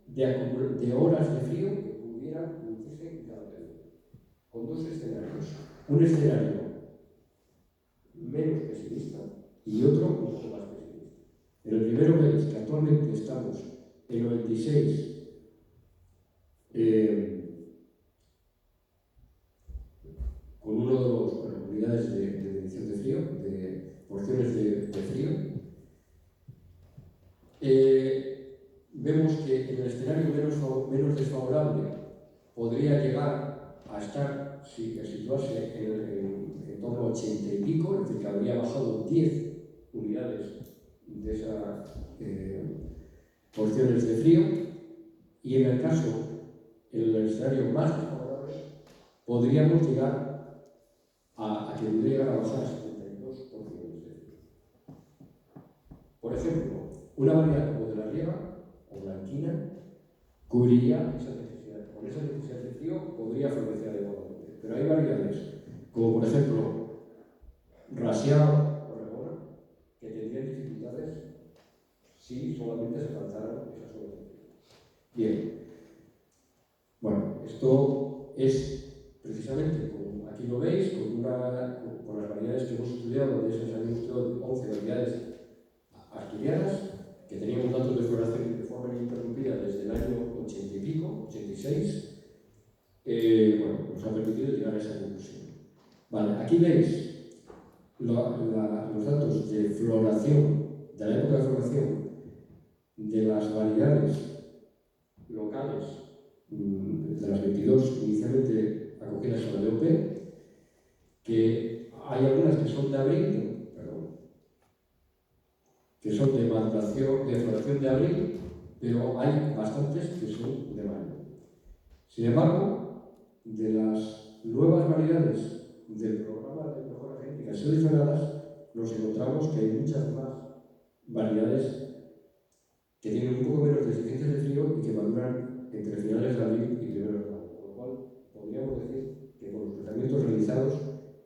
de horas de frío que pudieran producirse en cada periodo, con dos escenarios. Un escenario menos pesimista y otro un poco más pesimista. En el primero veis que actualmente estamos en 96 con uno de los unidades de medición de frío, de porciones de frío. Vemos que en el escenario menos desfavorable podría llegar a situarse en torno a 80 y pico, es decir, que habría bajado 10 unidades de esas porciones de frío, y en el el escenario más desfavorable, podríamos llegar a que pudiera llegar a bajar a 72 porciones de frío. Por ejemplo, una variedad como de la riega o blanquina cubriría esa necesidad. Con esa necesidad de frío podría florecer adecuadamente. Pero hay variedades, como por ejemplo raseado o regona, que tendrían dificultades si solamente se alcanzaran esas horas de frío. Bien. Bueno, esto es precisamente, como aquí lo veis, con las variedades que hemos estudiado, donde se han estudiado 11 variedades asturianas, que tenían floración de forma ininterrumpida desde el año 80 y pico, 86, bueno, nos ha permitido llegar a esa conclusión. Vale, aquí veis los datos de floración, de la época de floración, de las variedades locales, de las 22 inicialmente acogidas a la DOP, que hay algunas que son de abril, que son de maduración, de floración de abril, pero hay bastantes que son de mayo. Sin embargo, de las nuevas variedades del programa de mejora genética seleccionadas, nos encontramos que hay muchas más variedades que tienen un poco menos de exigencias de frío y que maduran entre finales de abril y primeros de mayo. Con lo cual, podríamos decir que con los tratamientos realizados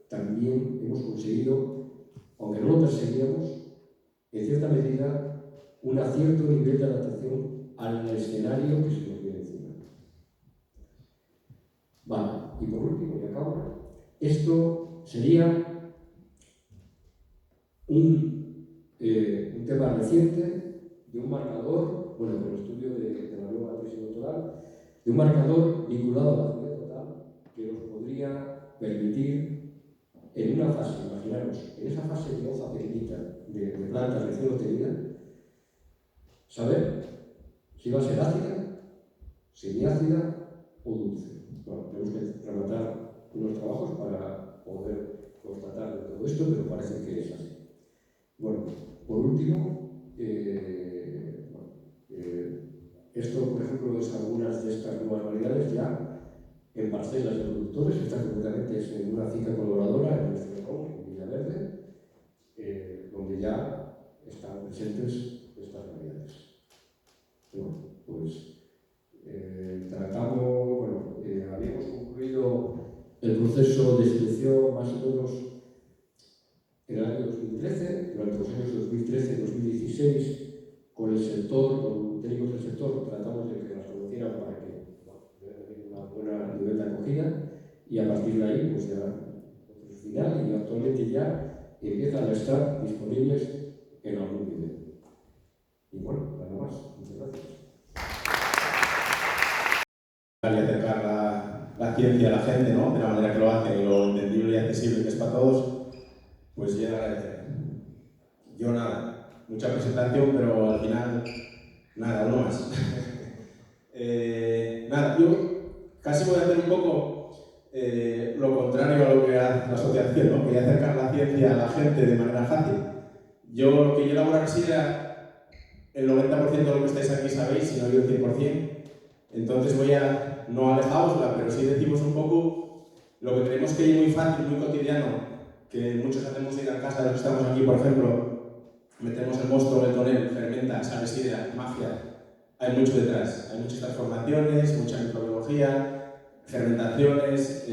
también hemos conseguido, aunque no lo perseguíamos, en cierta medida, un cierto nivel de adaptación al escenario que se nos viene encima. Vale, y por último, y acabo, esto sería un tema reciente de un marcador, bueno, con el estudio de la nueva tesis doctoral, de un marcador vinculado a la acidez total que nos podría permitir, en una fase, imaginaros, en esa fase de hoja pequeñita de plantas recién obtenida, saber si va a ser ácida, semiácida o dulce. Bueno, tenemos que rematar unos trabajos para poder constatar todo esto, pero parece que es así. Bueno, por último, esto, por ejemplo, es algunas de estas nuevas variedades ya en parcelas de productores. Esta concretamente es en una finca colaboradora en Cerrejón, en Villaverde, donde ya están presentes estas variedades. Bueno, pues tratamos, bueno, habíamos concluido el proceso de selección más o menos en el año 2013, durante los años 2013 y 2016, con el sector, con técnicos del sector, tratamos de que las conocieran para que tengan una buena nivel de acogida, y a partir de ahí, pues ya el final, y actualmente ya empiezan a estar disponibles en algún nivel. Y bueno, nada más. Muchas gracias. Y acercar la ciencia a la gente, ¿no? De la manera que lo hacen, lo entendible y accesible que es para todos, pues ya agradecer. Yo nada, mucha presentación, pero al final, nada, uno más. Nada, yo casi voy a hacer un poco lo contrario a lo que hace la asociación, ¿no? Quería acercar la ciencia a la gente de manera fácil. Yo lo que yo elaborar sí era el 90% de lo que estáis aquí sabéis, si no yo el 100%. Entonces voy a, no alejaosla, pero sí decimos un poco lo que creemos que es muy fácil, muy cotidiano, que muchos hacemos ir a casa de los que estamos aquí, por ejemplo, metemos el mosto, el tonel, fermenta, sale sidra, magia. Hay mucho detrás, hay muchas transformaciones, mucha microbiología, fermentaciones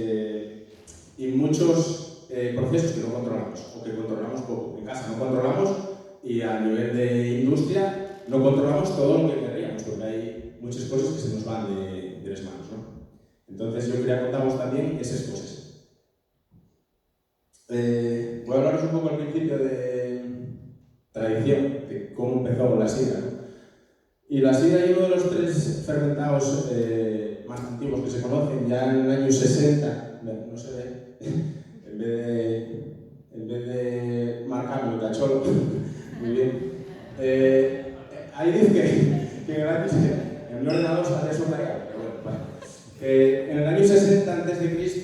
y muchos procesos que no controlamos o que controlamos poco. En casa no controlamos y a nivel de industria no controlamos todo lo que querríamos, porque hay muchas cosas que se nos van de las manos, ¿no? Entonces yo quería contaros también esas cosas. Voy a hablaros un poco al principio de tradición, de cómo empezó la sidra, ¿no? Y la sidra es uno de los tres fermentados más antiguos que se conocen, ya en el año 60, no se ve, en vez de marcarlo el cacholo, muy bien. Ahí dice que gracias, en un ordenador sale subrayado, pero bueno. En el año 60 a.C.,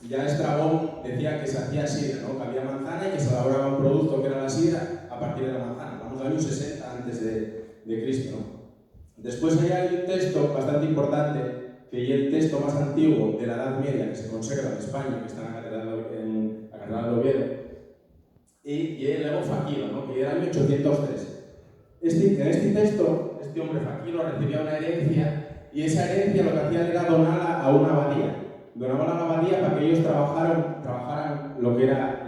ya Estrabón decía que se hacía sidra, ¿no? Que había manzana y que se elaboraba un producto que era la sidra a partir de la manzana. Hablamos del año 60 a.C., ¿no? Después hay un texto bastante importante, que es el texto más antiguo de la Edad Media que se conserva en España, que está en la Catedral de Oviedo, y el Ego Faquilo, ¿no? Que era el año 803. En este texto, este hombre Faquilo recibía una herencia, y esa herencia lo que hacía era donarla a una abadía. Donaban a la abadía para que ellos trabajaran lo que era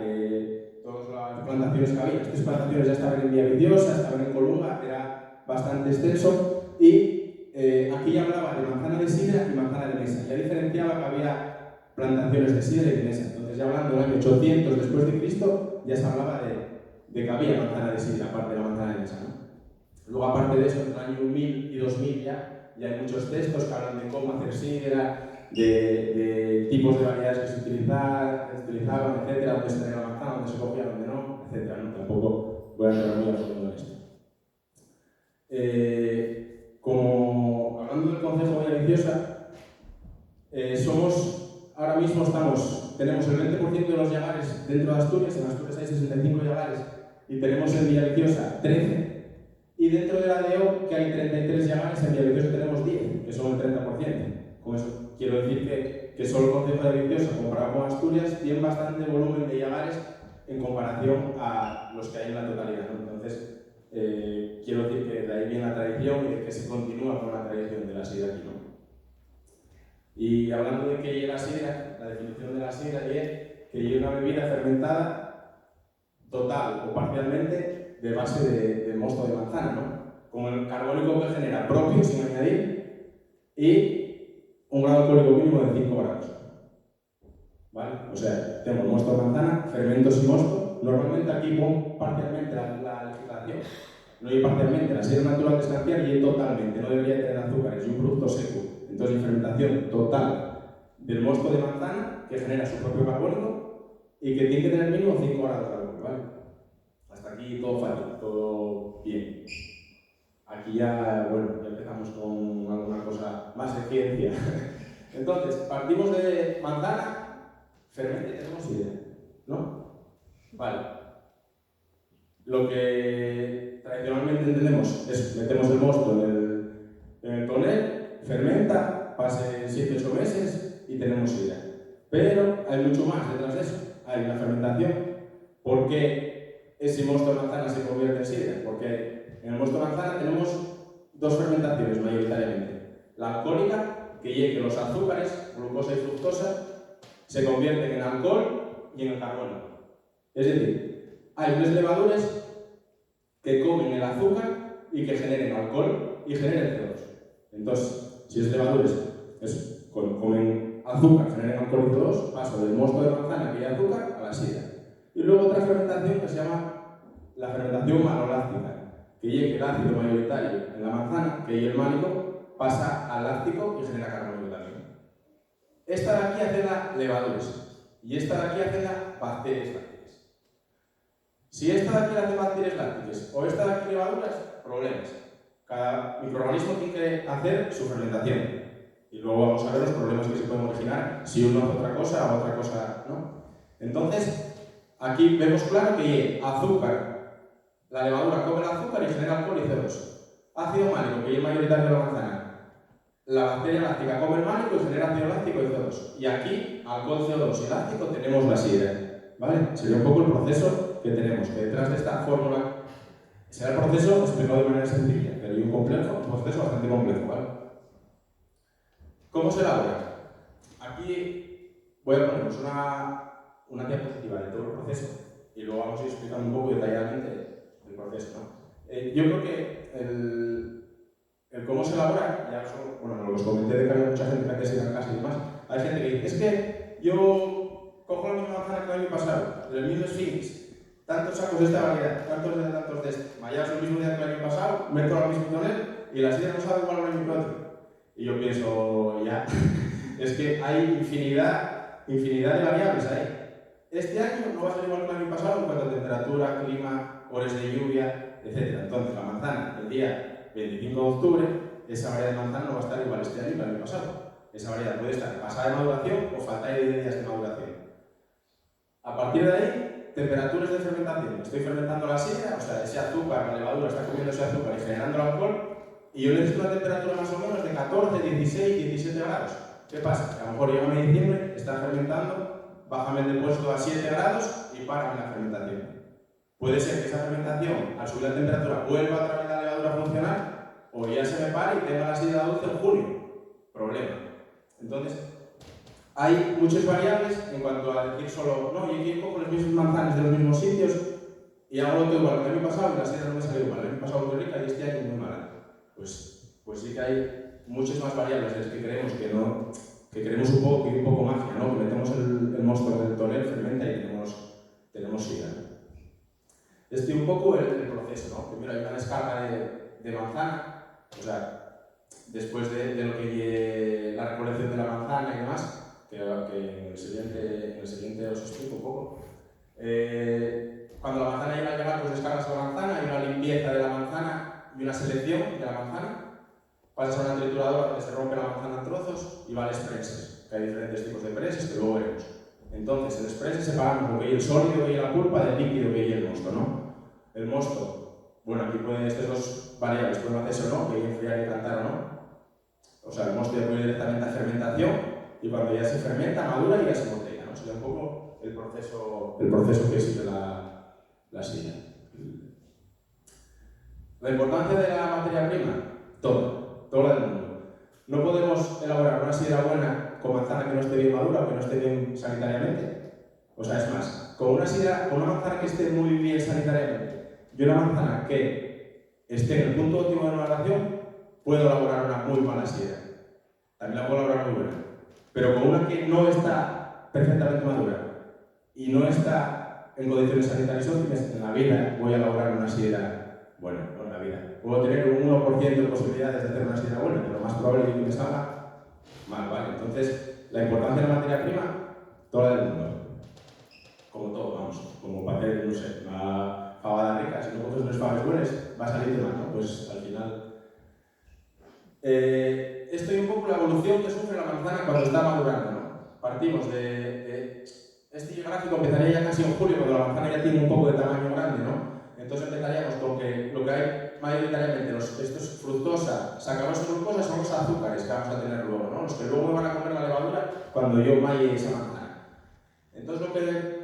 todas las plantaciones que había. Estas plantaciones ya estaban en Villaviciosa, estaban en Colunga, era bastante extenso, y aquí ya hablaba de manzana de sidra y manzana de mesa. Ya diferenciaba que había plantaciones de sidra y de mesa. Entonces, ya hablando del año 800 después de Cristo, ya se hablaba de que había manzana de sidra, aparte de la manzana de mesa, ¿no? Luego, aparte de eso, entre el año 1000 y 2000 ya hay muchos textos que hablan de cómo hacer sidra, de tipos de variedades que se utilizaban, etcétera, dónde se tenía la manzana, dónde se cogía, dónde no, etcétera. ¿No? Tampoco voy a entrar muy a fondo en esto. Como hablando del Concejo de Villaviciosa, ahora mismo tenemos el 20% de los llagares dentro de Asturias. En Asturias hay 65 llagares y tenemos en Villaviciosa 13. Y dentro de la DO, que hay 33 llagares, en Villaviciosa tenemos 10, que son el 30%. Con eso quiero decir que solo el Concejo de Villaviciosa, comparado con Asturias, tiene bastante volumen de llagares en comparación a los que hay en la totalidad, ¿no? Entonces, quiero decir que de ahí viene la tradición y de que se continúa con la tradición de la sidra aquí, ¿no? Y hablando de que la sidra, la definición de la sidra es que es una bebida fermentada total o parcialmente de base de mosto de manzana, ¿no? Con el carbónico que genera propio, sin añadir, y un grado alcohólico mínimo de 5 grados. ¿Vale? O sea, tenemos mosto de manzana, fermentos y mosto. Normalmente aquí pongo parcialmente la legislación. No hay parcialmente, la sidra natural de Escanciar y totalmente, no debería tener azúcares, es un producto seco. Entonces, fermentación total del mosto de manzana que genera su propio carbónico y que tiene que tener mínimo 5 grados de alcohol, ¿vale? Hasta aquí todo fácil, todo bien. Aquí ya, bueno, ya empezamos con alguna cosa más de ciencia. Entonces, partimos de manzana, fermenta y tenemos sidra, ¿no? Vale. Lo que tradicionalmente entendemos es metemos el mosto en el tonel, fermenta, pasen 7-8 meses y tenemos sidra. Pero hay mucho más detrás de eso. Hay una fermentación. ¿Por qué ese mosto de manzana se convierte en sidra? Porque en el mosto de manzana tenemos dos fermentaciones mayoritariamente. La alcohólica, que llegue los azúcares, glucosa y fructosa, se convierten en alcohol y en el carbono. Es decir, hay unas levaduras que comen el azúcar y que generen alcohol y generen CO2. Entonces, si es levaduras, comen azúcar, generen alcohol y CO2, paso del mosto de manzana que hay azúcar a la sidra. Y luego otra fermentación que se llama la fermentación maloláctica, que llegue el ácido mayoritario en la manzana, que el málico, pasa al láctico y genera carbono también. Esta de aquí hace las levaduras y esta de aquí hace las bacterias lácticas. Si esta de aquí hace bacterias lácticas o esta de aquí levaduras, problemas. Cada microorganismo tiene que hacer su fermentación y luego vamos a ver los problemas que se pueden originar si uno hace otra cosa o otra cosa no. Entonces, aquí vemos claro que azúcar, la levadura come el azúcar y genera alcohol y CO2. Ácido málico, que es mayoritario de la manzana. La bacteria láctica come el málico y genera ácido láctico y CO2. Y aquí, alcohol, CO2 y láctico, tenemos la sidra. ¿Vale? Sería un poco el proceso que tenemos, que detrás de esta fórmula será el proceso explicado de manera sencilla, pero hay un proceso bastante complejo, ¿vale? ¿Cómo se elabora? Aquí voy a poneros una diapositiva de todo el proceso y luego vamos a ir explicando un poco detalladamente el proceso, ¿no? Yo creo que el cómo se elabora, ya bueno, lo que os comenté de que había mucha gente que hacía sidra en casa y demás, hay gente que dice, es que yo cojo la misma manzana que el año pasado, del mismo Sphinx, tantos sacos de esta variedad, tantos de este, mañana el mismo día que el año pasado, meto al mismo tonel y la sidra no sabe igual un año que otro. Y yo pienso, ya, es que hay infinidad de variables ahí. Este año no va a ser igual que el año pasado en cuanto a temperatura, clima, horas de lluvia, etc. Entonces, la manzana, el día 25 de octubre, esa variedad de manzana no va a estar igual este año que el año pasado. Esa variedad puede estar pasada de maduración o falta de días de maduración. A partir de ahí, temperaturas de fermentación. Estoy fermentando la sidra, o sea, ese azúcar, la levadura está comiendo ese azúcar y generando el alcohol, y yo necesito una temperatura más o menos de 14, 16, 17 grados. ¿Qué pasa? Que a lo mejor llega a diciembre, está fermentando, bájame el puesto a 7 grados y párame la fermentación. Puede ser que esa fermentación, al subir la temperatura, vuelva a través de la levadura a funcionar, o ya se me pare y tenga la sidra dulce en junio. Problema. Entonces, hay muchas variables en cuanto a decir solo, no, yo aquí cojo los mismos manzanas de los mismos sitios y hago lo que igual que el año pasado y la sidra no me salió igual. El año pasado muy rica y este año muy mala. Pues sí que hay muchas más variables de las que creemos que queremos un poco magia, ¿no? Que metemos el mosto del tonel, fermenta y tenemos sidra. Este un poco el proceso, ¿no? Primero hay una descarga de manzana, o sea, después de lo que la recolección de la manzana y demás, que en el siguiente os explico un poco. Cuando la manzana llega a llegar, pues descargas la manzana, hay una limpieza de la manzana y una selección de la manzana. Pasas a una trituradora donde se rompe la manzana en trozos y va al expreses, que hay diferentes tipos de expreses que luego veremos. Entonces, en expreses separamos lo que hay el sólido, que hay la pulpa, del líquido, que hay el mosto, ¿no? El mosto, bueno, aquí pueden estas dos variables, pueden hacerse o no, que hay enfriar y cantar o no. O sea, el mosto ya puede ir directamente a fermentación y cuando ya se fermenta, madura y ya se botella, ¿no? Sería un poco el proceso que sigue la sidra. La importancia de la materia prima, toda del mundo. No podemos elaborar una sidra buena con manzana que no esté bien madura o que no esté bien sanitariamente. O sea, es más, con una manzana que esté muy bien sanitariamente y una manzana que esté en el punto óptimo de maduración, puedo elaborar una muy mala sidra. También la puedo elaborar muy buena. Pero con una que no está perfectamente madura y no está en condiciones sanitarias óptimas, en la vida voy a elaborar una sidra buena. En la vida. Puedo tener un 1% de posibilidades de hacer una sidra buena, pero lo más probable es que me salga mal, ¿vale? Entonces, la importancia de la materia prima, toda del mundo. Como todo, vamos. Como para hacer, no sé, una fabada rica. Si no coges unas fabas buenas, va a salir de mal, ¿no? Pues al final... esto es un poco la evolución que sufre la manzana cuando está madurando, ¿no? Partimos de este gráfico empezaría ya casi en julio, cuando la manzana ya tiene un poco de tamaño grande, ¿no? Entonces empezaríamos con que lo que hay mayoritariamente, esto es fructosa, sacarosa y glucosa, son los azúcares que vamos a tener luego, ¿no? Los que luego me van a comer la levadura cuando yo malle esa manzana. Entonces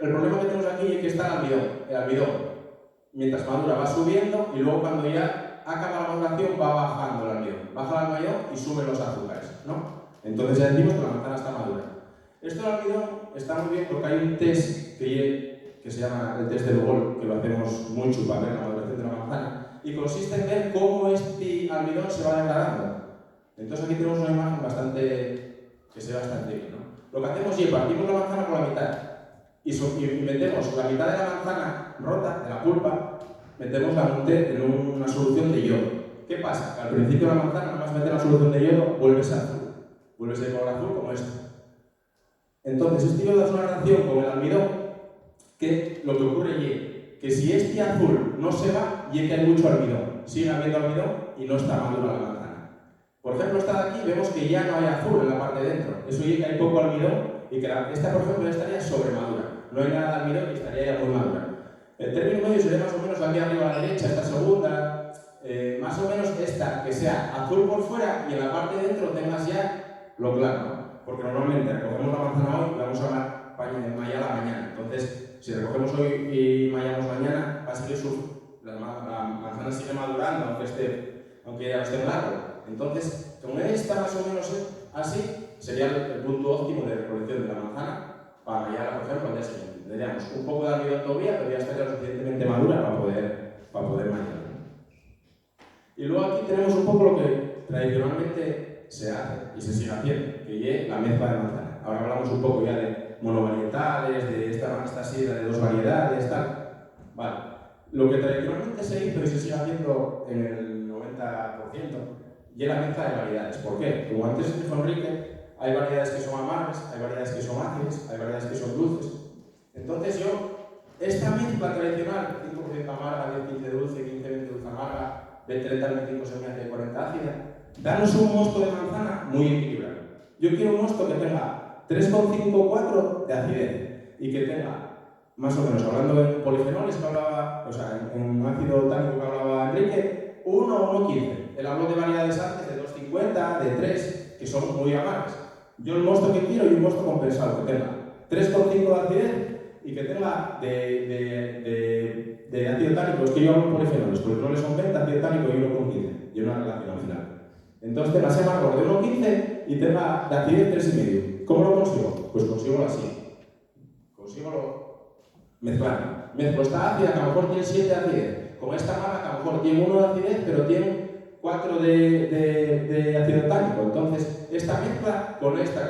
el problema que tenemos aquí es que está el almidón. El almidón, mientras madura, va subiendo y luego cuando ya acaba la maduración va bajando el almidón. Baja el almidón y suben los azúcares, ¿no? Entonces ya decimos que la manzana está madura. Esto del almidón está muy bien porque hay un test que se llama el test del Gol, que lo hacemos mucho para ver la maduración de la manzana, y consiste en ver cómo este almidón se va degradando. Entonces aquí tenemos una imagen que se ve bastante bien, ¿no? Lo que hacemos es partimos la manzana por la mitad y metemos la mitad de la manzana rota, de la pulpa, metemos la monte en una solución de yodo. ¿Qué pasa? Que al principio de la manzana, nada más meter la solución de yodo, vuelve a ser azul. Vuelve a ser de color azul como esto. Entonces, este yodo es una reacción con el almidón que lo que ocurre es que si este azul no se va, y que hay mucho almidón, sigue habiendo almidón y no está madura la manzana. Por ejemplo, esta de aquí vemos que ya no hay azul en la parte de dentro. Eso es que hay poco almidón y que esta, por ejemplo, estaría sobremadura. No hay nada de almidón y estaría ya muy madura. El término medio sería más o menos aquí arriba a la derecha, esta segunda, más o menos esta, que sea azul por fuera y en la parte de dentro tengas ya lo claro, ¿no? Porque normalmente recogemos la manzana hoy y vamos a mallarla mañana. Entonces, si recogemos hoy y mallamos mañana, va a seguir la manzana sigue madurando, aunque ya esté en largo. Entonces, con esta más o menos así, sería el punto óptimo de recolección de la manzana para mallarla, por ejemplo, al día siguiente. Tendríamos un poco de almidón todavía, pero ya estaría lo suficientemente madura para poder mallarla. Y luego aquí tenemos un poco lo que tradicionalmente se hace y se sigue haciendo, que es la mezcla de manzana. Ahora hablamos un poco ya de monovarietales, de esta sidra de dos variedades, tal. Vale. Lo que tradicionalmente se hizo y se sigue haciendo en el 90% y es la mezcla de variedades. ¿Por qué? Como antes dijo Enrique, hay variedades que son amargas, hay variedades que son ácidas, hay variedades que son dulces. Entonces esta mezcla tradicional, 5% amarga, 10-15 dulce, 15-20 dulce amarga, de 30-25 semi-ácida y 40 ácida, danos un mosto de manzana muy equilibrado. Yo quiero un mosto que tenga 3,5-4 de acidez y que tenga, más o menos, hablando en polifenoles que hablaba, o sea, en ácido tánico que hablaba Enrique, 1 o 1,15. Él habló de variedades antes de 2,50, de 3, que son muy amargas. Yo el mosto que quiero y un mosto compensado, que tenga 3,5 de acidez y que tenga de ácido tánico, es que yo hablo en polifenoles, polifenoles son 20, ácido tánico y 1,15, y una relación al final. Entonces tenga ese amargor de 1,15 y tenga de acidez 3,5. ¿Cómo lo consigo? Pues consigo así. Consigo mezclando. Mezclo esta ácida que a lo mejor tiene 7 de acidez, con esta amarga que a lo mejor tiene 1 de acidez, pero tiene 4 de ácido tánico. Entonces, esta mezcla con esta,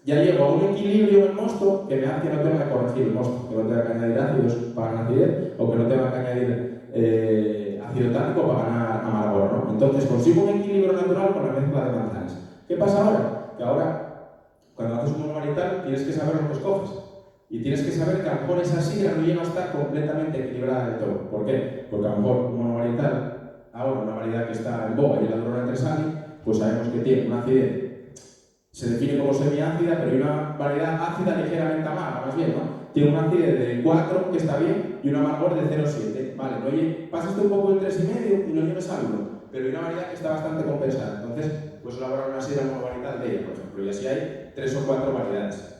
ya llego a un equilibrio en el mosto que me hace que no tenga que corregir el mosto, que no tenga que añadir ácidos para ganar acidez o que no tenga que añadir ácido tánico para ganar amargor, Entonces consigo un equilibrio natural con la mezcla de manzanas. ¿Qué pasa ahora? Que ahora, cuando haces un monovarital, tienes que saber lo que escoges. Y tienes que saber que a lo mejor esa sidra no llega a estar completamente equilibrada del todo. ¿Por qué? Porque a lo mejor un monovarital, ahora una variedad que está en boga y la Durona Tresani, pues sabemos que tiene una acidez, se define como semiácida, pero hay una variedad ácida ligeramente amarga, más bien, ¿no? Tiene una acidez de 4, que está bien, y un amargor de 0,7. Vale, oye, pasaste un poco el 3,5 y no lleves al 1, pero hay una variedad que está bastante compensada. Entonces, pues elaborar una sidra monovarital de ella, por ejemplo, y así hay 3 o 4 variedades.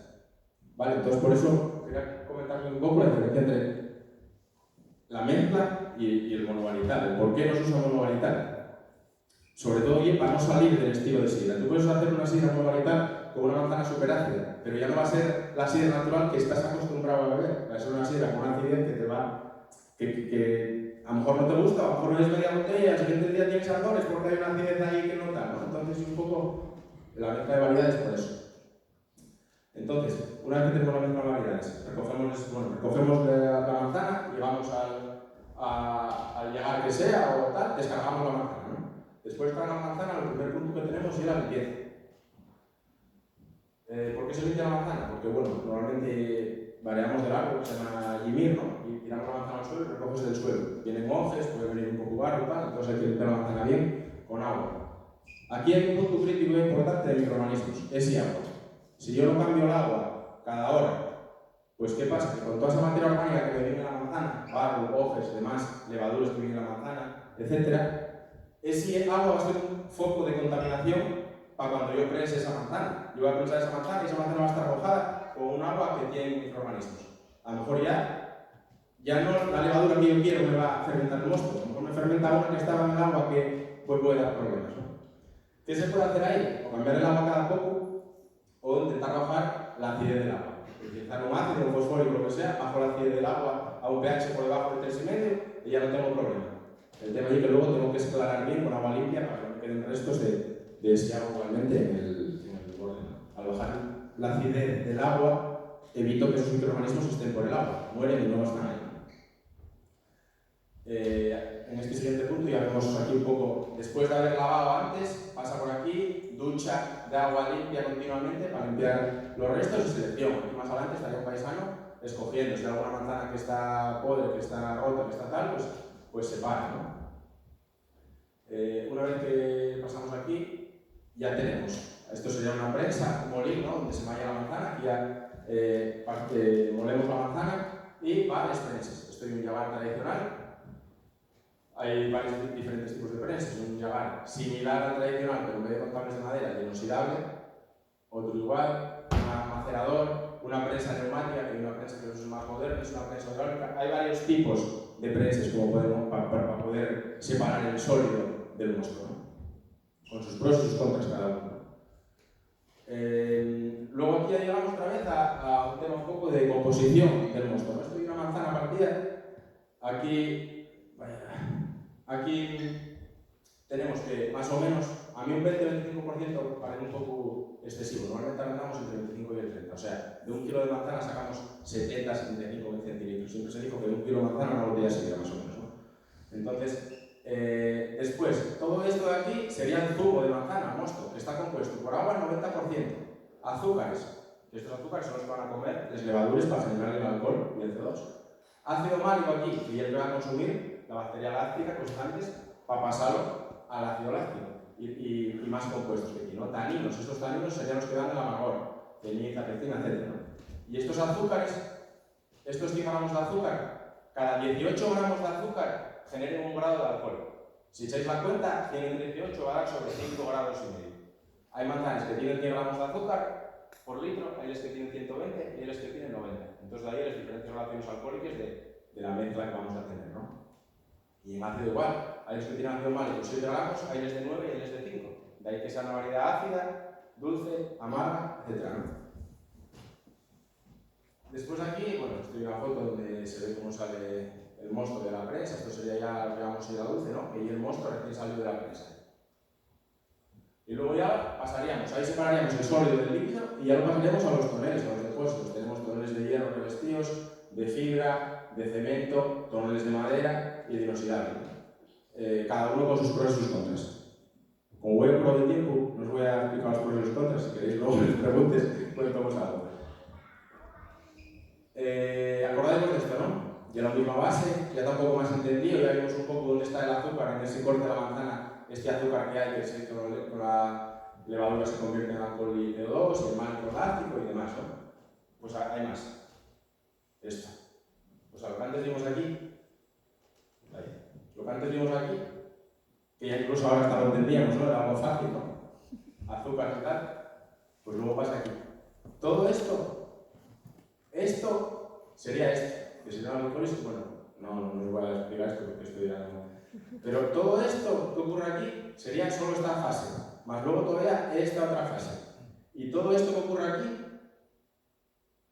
Vale, entonces por eso quería comentarles un poco la diferencia entre la mezcla y el monovarital, el por qué no se usa monovarital. Sobre todo bien para no salir del estilo de sidra. Tú puedes hacer una sidra monovarital con una manzana súper ácida, pero ya no va a ser la sidra natural que estás acostumbrado a beber. Va a ser una sidra con una acidez que te va, que a lo mejor no te gusta, a lo mejor no es media botella, el siguiente día tienes ardores porque hay una acidez ahí que no tal, ¿no? Entonces un poco la mezcla de variedades por eso. Entonces, una vez que tenemos la mezcla de variedades, recogemos la manzana, llegamos al llegar que sea o tal, descargamos la manzana, ¿no? Después de cargar la manzana, el primer punto que tenemos es la limpieza. ¿Por qué se limpia la manzana? Porque, bueno, normalmente variamos del árbol, que se llama yimir, ¿no? Y tiramos la manzana al suelo y recoges del suelo. Vienen hojas, puede venir un poco barro y tal, entonces hay que limpiar la manzana bien con agua. Aquí hay un punto crítico y importante de microorganismos, es y agua. Si yo no cambio el agua cada hora, pues ¿qué pasa? Que con toda esa materia orgánica que me viene en la manzana, barro, hojas, demás, levaduras que vienen en la manzana, etc., ese agua va a ser un foco de contaminación para cuando yo prese esa manzana. Yo voy a prensar esa manzana y esa manzana va a estar arrojada con un agua que tiene microorganismos. A lo mejor ya no la levadura que yo quiero me va a fermentar el mosto, a lo mejor me fermenta una que estaba en el agua que pues puede dar problemas, ¿no? ¿Qué se puede hacer ahí? O cambiar el agua cada poco, o intentar bajar la acidez del agua. Utilizar un ácido, un fosfórico, lo que sea, bajo la acidez del agua a un pH por debajo de 3,5 y ya no tengo problema. El tema es que luego tengo que esclarar bien con agua limpia para que no queden restos de ese agua igualmente en el borde. Al bajar la acidez del agua, evito que esos microorganismos estén por el agua, mueren y no están ahí. En este siguiente punto ya vemos aquí un poco, después de haber lavado antes, pasa por aquí, ducha de agua limpia continuamente para limpiar los restos y selección. Aquí más adelante estaría un paisano escogiendo si hay alguna manzana que está podre, que está rota, que está tal, pues se para, ¿no? Una vez que pasamos aquí, ya tenemos, esto sería una prensa, un molín, ¿no? Donde se malla la manzana, aquí ya molemos la manzana y varias prensas. Esto es un yagar tradicional. Hay varios diferentes tipos de prensas, un yagar similar al tradicional, pero en vez de con cables de madera, inoxidable, otro igual, un macerador, una prensa neumática, que hay una prensa que es más moderna, es una prensa hidráulica. Hay varios tipos de prensas como podemos, para poder separar el sólido del mosto, ¿no? Con sus pros y sus contras cada uno. Luego aquí ya llegamos otra vez a un tema un poco de composición del mosto, ¿no? Esto es una manzana partida. Aquí tenemos que más o menos, a mí un 20-25% parece un poco excesivo. Normalmente andamos entre el 25 y el 30. O sea, de un kilo de manzana sacamos 70-75 centilitros. Siempre se dijo que de un kilo de manzana una botella sería más o menos, ¿no? Entonces, después, todo esto de aquí sería el zumo de manzana, mosto, que está compuesto por agua al 90%, azúcares, que estos azúcares son los que van a comer las levaduras para generar el alcohol y el CO2. Ácido málico aquí, que ya el que va a consumir la bacteria láctica constantes para pasarlo al ácido láctico y más compuestos que aquí, ¿no? Taninos, estos taninos serían los que dan el amargor, ceniza, pectina, etc., ¿no? Y estos azúcares, estos 100 gramos de azúcar, cada 18 gramos de azúcar generen 1 grado de alcohol. Si echáis la cuenta, 100 entre 18 va a dar sobre 5 grados y medio. Hay manzanas que tienen 100 gramos de azúcar por litro, hay las que tienen 120 y hay las que tienen 90. Entonces de ahí las diferentes relaciones alcohólicas de la mezcla que vamos a tener, ¿no? Y en ácido igual, hay los que tienen ácido málico 7 gramos, hay los de 9 y hay los de 5. De ahí que sea una variedad ácida, dulce, amarga, etc., ¿no? Después aquí, bueno, estoy en una foto donde se ve cómo sale el mosto de la prensa. Esto sería ya lo que llamamos sidra dulce, ¿no? Que y el mosto recién salió de la prensa. Y luego ya pasaríamos, ahí separaríamos el sólido del líquido y ya lo pasaríamos a los toneles, a los depósitos. Tenemos toneles de hierro revestidos, de fibra, de cemento, toneles de madera y de inoxidable. cada uno con sus pros y sus contras. Como voy a pro de tiempo, no os voy a explicar los pros y los contras, si queréis luego les preguntes, pues vamos a algo. Acordáis de esto, ¿no? Ya la misma base, ya está un poco más entendido, ya vimos un poco dónde está el azúcar en ese corte de la manzana, este azúcar que hay, que con la levadura se convierte en alcohol y CO2, y el málico láctico y demás, ¿no? Pues hay más. Esto. Pues lo que antes vimos aquí, lo que antes vimos aquí, que ya incluso ahora hasta lo entendíamos, ¿no? Era algo fácil, ¿no? Azúcar y tal, pues luego pasa aquí. Todo esto sería esto. Que si no lo mejor, bueno, no os voy a explicar esto porque estoy ya no. Pero todo esto que ocurre aquí sería solo esta fase, más luego todavía esta otra fase. Y todo esto que ocurre aquí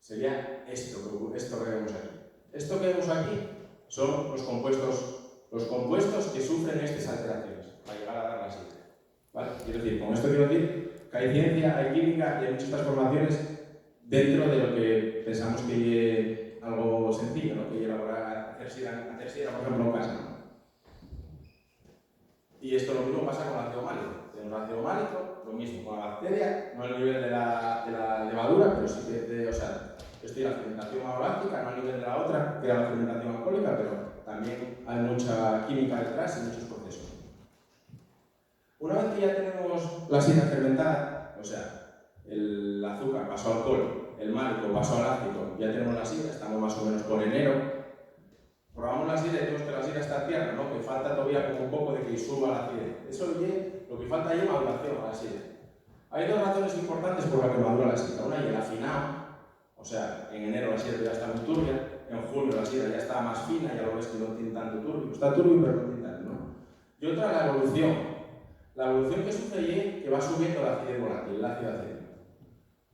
sería esto que vemos aquí. Esto que vemos aquí son los compuestos que sufren estas alteraciones para llegar a dar la sidra. ¿Vale? Quiero decir, con esto quiero decir que hay ciencia, hay química y hay muchas transformaciones dentro de lo que pensamos que algo sencillo, ¿no? Que elaborar, hacer sidra, por ejemplo, en casa, ¿no? Y esto lo mismo pasa con el ácido málico. Tenemos el ácido málico, lo mismo con la bacteria, no al nivel de la levadura, pero sí que, esto es la fermentación maloláctica, no al nivel de la otra, que era la fermentación alcohólica, pero también hay mucha química detrás y muchos procesos. Una vez que ya tenemos la sidra fermentada, o sea, el azúcar pasó al alcohol, el málico pasó al ácido, ya tenemos la sidra, estamos más o menos por enero. Probamos la sidra y vemos que la sidra está tierna, ¿no? Que falta todavía como un poco de que suba la acidez. Eso lo que falta ahí es maduración a la sidra. Hay dos razones importantes por las que madura la sidra. Una es el afinado, o sea, en enero la sidra ya está muy turbia, en julio la sidra ya está más fina, ya lo ves que no tiene tanto turbio. Está turbio pero no tiene tanto, ¿no? Y otra, la evolución. La evolución que sufre es que va subiendo la acidez volátil, el ácido acético.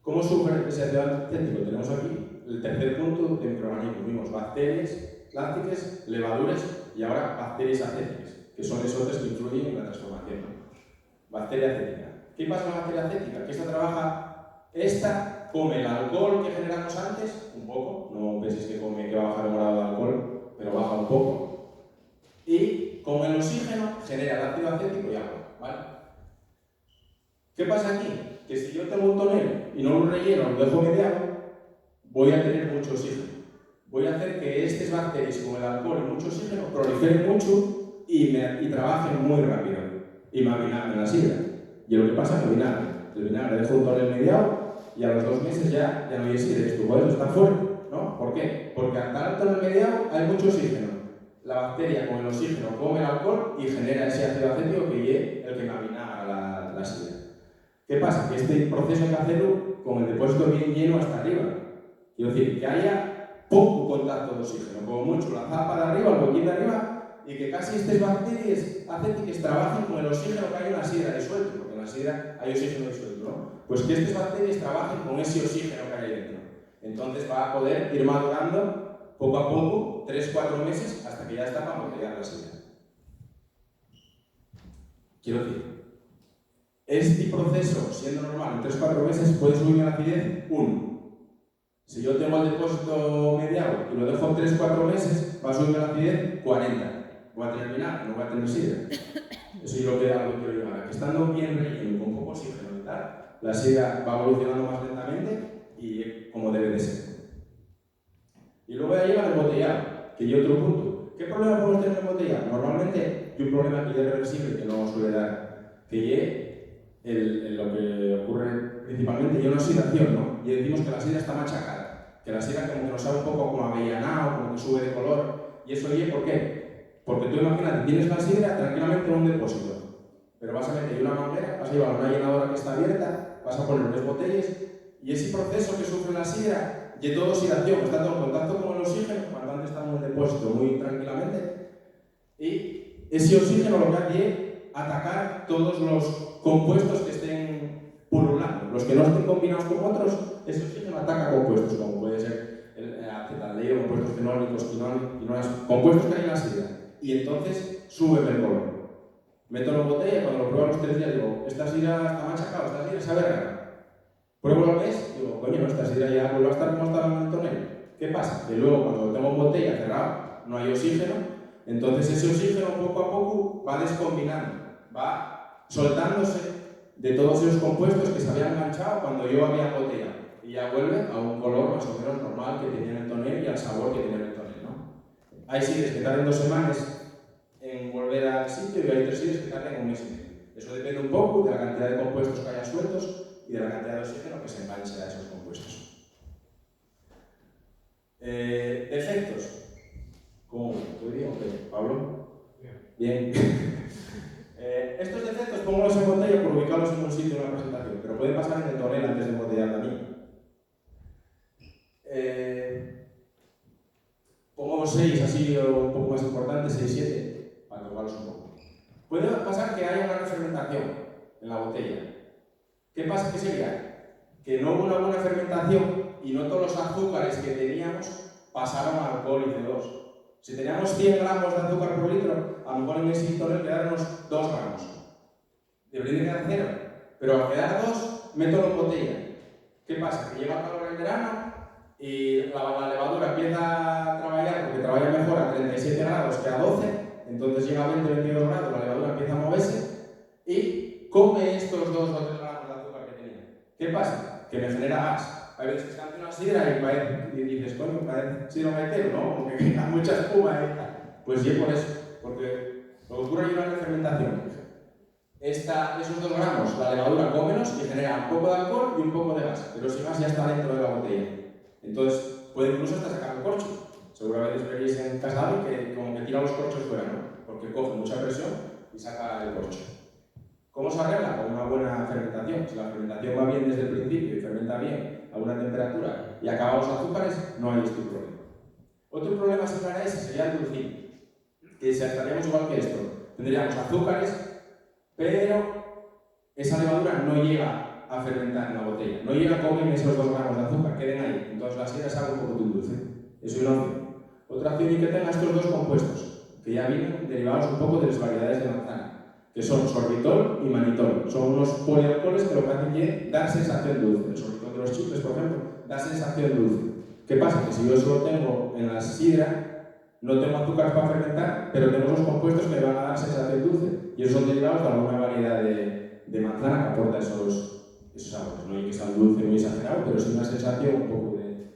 ¿Cómo sufre ese ácido acético? Tenemos aquí el tercer punto de microorganismos. Vimos bacterias lácticas, levaduras y ahora bacterias acéticas, que son esos que influyen en la transformación. Bacteria acética. ¿Qué pasa con la bacteria acética? Que esta come el alcohol que generamos antes, un poco, no penséis que va a bajar el grado de alcohol, pero baja un poco, y con el oxígeno genera el ácido acético y agua, ¿vale? ¿Qué pasa aquí? Que si yo tengo un tonel y no lo relleno, lo dejo mediado, voy a tener mucho oxígeno. Voy a hacer que estas bacterias con el alcohol y mucho oxígeno proliferen mucho y trabajen muy rápido. Y me avinagren la sidra. Y lo que pasa es que el vinagre dejo un tonel mediado y a los 2 meses ya no hay sidra. Esto puede estar fuera, ¿no? ¿Por qué? Porque al dar el tonel mediado hay mucho oxígeno. La bacteria con el oxígeno come el alcohol y genera ese ácido acético que es el que me avinagra la sidra. ¿Qué pasa? Que este proceso hay que hacerlo con el depósito bien lleno hasta arriba. Quiero decir, que haya poco contacto de oxígeno, como mucho la zapa de arriba, el boquín de arriba, y que casi estas bacterias acéticas trabajen con el oxígeno que hay en la sidra disuelto, porque en la sidra hay oxígeno disuelto, ¿no? Pues que estas bacterias trabajen con ese oxígeno que hay dentro. Entonces va a poder ir madurando poco a poco, 3-4 meses, hasta que ya está para embotellar la sidra. Quiero decir, este proceso, siendo normal, en 3-4 meses puede subir la acidez 1. Si yo tengo el depósito mediado y lo dejo 3-4 meses, va a subir la acidez 40. Voy a tener vinagre, no voy a tener sidra. Eso es lo que quiero llegar. Que estando bien relleno y con poco oxígeno y tal, la sidra va evolucionando más lentamente y como debe de ser. Y luego ya llega el embotellado, que hay otro punto. ¿Qué problema podemos tener en el embotellado? Normalmente hay un problema que ya es reversible que no suele dar, que es lo que ocurre principalmente, y una oxidación, ¿no? Y decimos que la sidra está machacada, que la sidra como que nos sabe un poco como avellanado, como que sube de color, y eso oye, ¿por qué? Porque tú imagínate, tienes la sidra tranquilamente en un depósito, pero vas a meter una manguera, vas a llevar una llenadora que está abierta, vas a poner unas botellas, y ese proceso que sufre la sidra, y toda oxidación, está todo en contacto con el oxígeno, cuando antes está en un depósito muy tranquilamente, y ese oxígeno lo que hace es atacar todos los compuestos que estén pululando. Los que no estén combinados con otros, ese oxígeno ataca compuestos, como puede ser el acetaldehído, compuestos fenólicos, quinolas, compuestos que hay en la sidra. Y entonces sube el color. Meto la botella, cuando lo pruebo a los 3 días digo, esta sidra está machacada, esta sidra sabe rara. Pruebo al mes, digo, coño, esta sidra ya vuelve a estar como estaba en el tonel. ¿Qué pasa? Que luego cuando lo tengo en botella cerrado, no hay oxígeno, Entonces ese oxígeno poco a poco va descombinando, va soltándose de todos esos compuestos que se habían enganchado cuando yo había embotellado. Y ya vuelve a un color más o menos normal que tenía en el tonel y al sabor que tenía en el tonel, ¿no? Hay sidres que tardan 2 semanas en volver al sitio y hay otros sidres que tardan 1 mes y medio. Eso depende un poco de la cantidad de compuestos que haya sueltos y de la cantidad de oxígeno que se enganche a esos compuestos. Defectos. ¿Cómo? ¿Tú dirías? ¿Pablo? Bien. Estos defectos póngolos en botella por ubicarlos en un sitio en una presentación, pero puede pasar en el tonel antes de embotellar también. Pongamos 6, así un poco más importante, 6, 7, para tocarlos un poco. Puede pasar que haya una refermentación en la botella. ¿Qué pasa? ¿Qué sería? Que no hubo una buena fermentación y no todos los azúcares que teníamos pasaron a alcohol y CO2. Si teníamos 100 gramos de azúcar por litro, a lo mejor en ese tonel quedaron unos 2 gramos. Debería quedar 0, pero al quedar 2, mételo en botella. ¿Qué pasa? Que llega el calor en verano y la levadura empieza a trabajar, porque trabaja mejor a 37 grados que a 12, entonces llega a 20-22 grados, la levadura empieza a moverse y come estos 2 o 3 gramos de azúcar que tenía. ¿Qué pasa? Que me genera gas. Hay veces que se hace una sidra y dices, coño, parece sidra gaitero, ¿no? Como que queda mucha espuma y tal. Pues sí, por eso, porque lo que ocurre es una fermentación. Esos 2 gramos, la levadura cómelos y genera un poco de alcohol y un poco de gas, pero ese gas ya está dentro de la botella. Entonces, puede incluso hasta sacar el corcho. Seguramente veréis en casa que como que tira los corchos fuera, ¿no? Porque coge mucha presión y saca el corcho. ¿Cómo se arregla? Con una buena fermentación. Si la fermentación va bien desde el principio y fermenta bien a una temperatura y acaba los azúcares, no hay este problema. Otro problema similar a ese sería el dulcín, que si estaríamos igual que esto. Tendríamos azúcares, pero esa levadura no llega a fermentar en la botella, no llega a comer esos 2 gramos de azúcar, queden ahí. Entonces la sidra sabe un poco de dulce. Eso es una opción. Otra opción es que tenga estos 2 compuestos, que ya vienen derivados un poco de las variedades de manzana, que son sorbitol y manitol. Son unos polialcoholes que lo que hacen es dar sensación dulce. El sorbitol de los chicles, por ejemplo, da sensación dulce. ¿Qué pasa? Que si yo solo tengo en la sidra, no tengo azúcar para fermentar, pero tengo esos compuestos que me van a dar sensación dulce. Y esos son derivados de alguna variedad de manzana que aporta esos sabores. No hay que ser dulce muy exagerado, pero sí una sensación un poco de...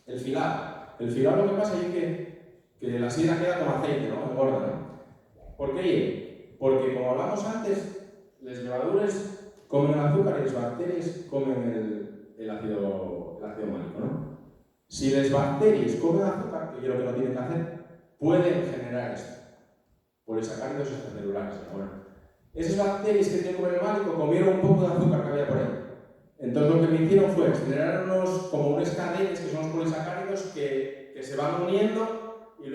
El filado. El filado lo que pasa es que la sidra queda como aceite, ¿no? Engorda, ¿no? ¿Por qué? Porque como hablamos antes, las levaduras comen el azúcar y las bacterias comen el ácido málico, ¿no? Si las bacterias comen azúcar, que es lo que no tienen que hacer, pueden generar esto, polisacáridos extracelulares. Bueno, esas bacterias que tienen el málico comieron un poco de azúcar que había por ahí. Entonces lo que me hicieron fue generar como unas cadenas que son los polisacáridos que se van uniendo y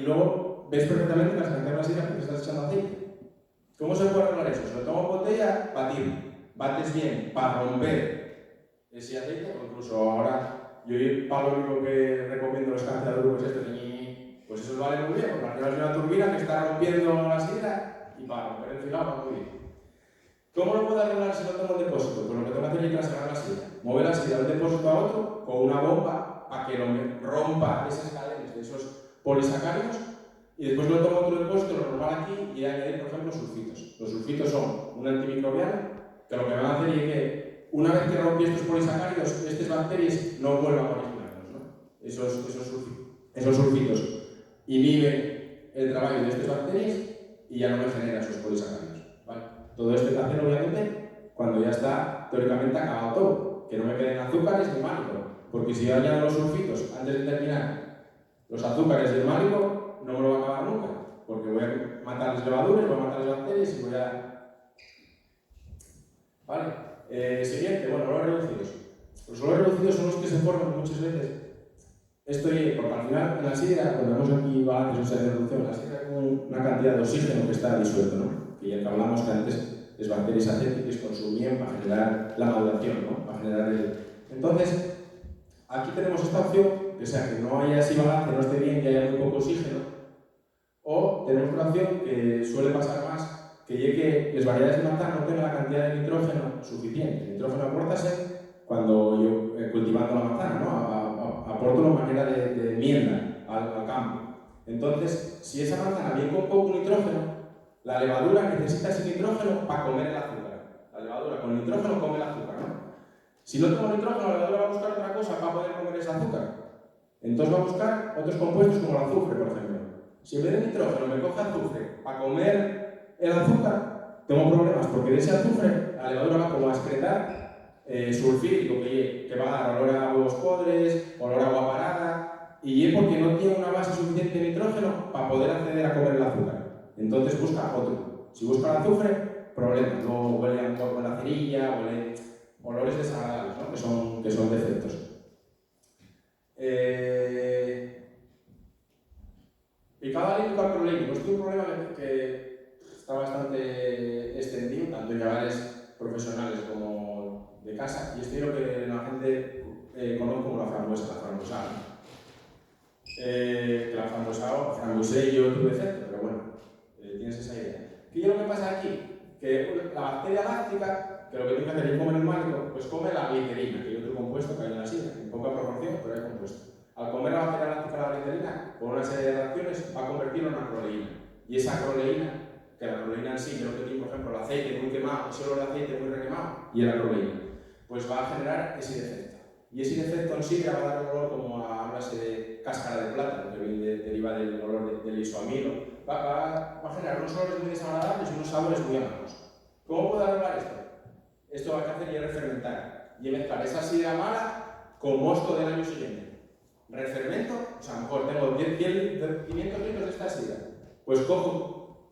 luego ves perfectamente que las cadenas de sidra que te estás echando aceite. ¿Cómo se puede arreglar eso? Se lo tomo en botella, bates bien para romper ese aceite, o incluso ahora yo y Pablo lo que recomiendo los canceladores pues eso vale muy bien, porque al final es una turbina que está rompiendo la sidra y para romper el filado va muy bien. ¿Cómo lo puedo arreglar si no tengo el depósito? Pues lo que tengo que hacer es transferir la sidra. Mover la sidra de un depósito a otro con una bomba para que rompa esas cadenas de esos polisacáridos y después lo tomo otro depósito, lo normal aquí y añadir, por ejemplo, sulfitos. Los sulfitos son un antimicrobiano que lo que van a hacer es que una vez que rompí estos polisacáridos, estas bacterias no vuelvan a originarnos, ¿no? Esos sulfitos inhiben el trabajo de estas bacterias y ya no me genera esos polisacáridos, ¿vale? Todo esto hay que hacer, obviamente, cuando ya está teóricamente acabado todo, que no me queden azúcares ni málico, porque si yo añado los sulfitos antes de terminar los azúcares y el málico, no me lo va a acabar nunca, porque voy a matar las levaduras, voy a matar las bacterias y voy a... ¿Vale? Siguiente, bueno, olores reducidos. Los olores reducidos son los que se forman muchas veces. Esto es porque al final en la sidra, cuando vemos aquí balances o sea de reducción, la sidra hay una cantidad de oxígeno que está disuelto, ¿no? Que ya que hablamos que antes las bacterias acéticas consumían para generar la maduración, ¿no? Para generar Entonces, aquí tenemos esta opción, que sea que no haya así balance, no esté bien, que haya muy poco oxígeno, o tenemos una opción que suele pasar más, que llegue que las variedades de manzana no tengan la cantidad de nitrógeno suficiente. El nitrógeno aportase cuando yo cultivando la manzana, ¿no? Aporto una manera de enmienda al campo. Entonces, si esa manzana viene con poco nitrógeno, la levadura necesita ese nitrógeno para comer el azúcar. La levadura con nitrógeno come el azúcar, ¿no? Si no tengo nitrógeno, la levadura va a buscar otra cosa para poder comer ese azúcar. Entonces va a buscar otros compuestos como el azufre, por ejemplo. Si en vez de nitrógeno me coge azufre para comer el azúcar, tengo problemas porque de ese azufre la levadura va como a excretar sulfídrico que va a dar olor a huevos podres, olor a agua parada, y es porque no tiene una base suficiente de nitrógeno para poder acceder a comer el azúcar. Entonces busca otro. Si busca el azufre, problema. No huele a la cerilla, huele olores desagradables, ¿no? que son defectos. Picado alítico alcoholémico. Este es un problema que está bastante extendido, tanto en llavales profesionales como de casa, y esto es lo que la gente conoce como la frambuesa, que la frambuesa y otro defecto, pero bueno, tienes esa idea. ¿Qué es lo que pasa aquí? Que la bacteria láctica, que lo que tiene que hacer es comer el málico, pues come la glicerina, que hay otro compuesto que hay en la sidra, en poca proporción, pero hay compuesto. Al comer la bacteria láctica la glicerina, por una serie de reacciones, va a convertirlo en acroleína. Y esa acroleína, que la acroleína en sí, que es lo que tiene, por ejemplo, el aceite muy quemado, ese olor de aceite muy requemado, y el acroleína, pues va a generar ese defecto. Y ese defecto en sidra va a dar un olor como a base de cáscara de plátano, que deriva del olor del isoamilo. Va a generar unos olores muy desagradables y unos sabores muy amargos. ¿Cómo puedo arreglar esto? Esto va a hacer y es refermentar y mezclar esa sidra mala con mosto del año siguiente. Refermento, o sea, a lo mejor tengo 500 litros de esta sidra. Pues cojo,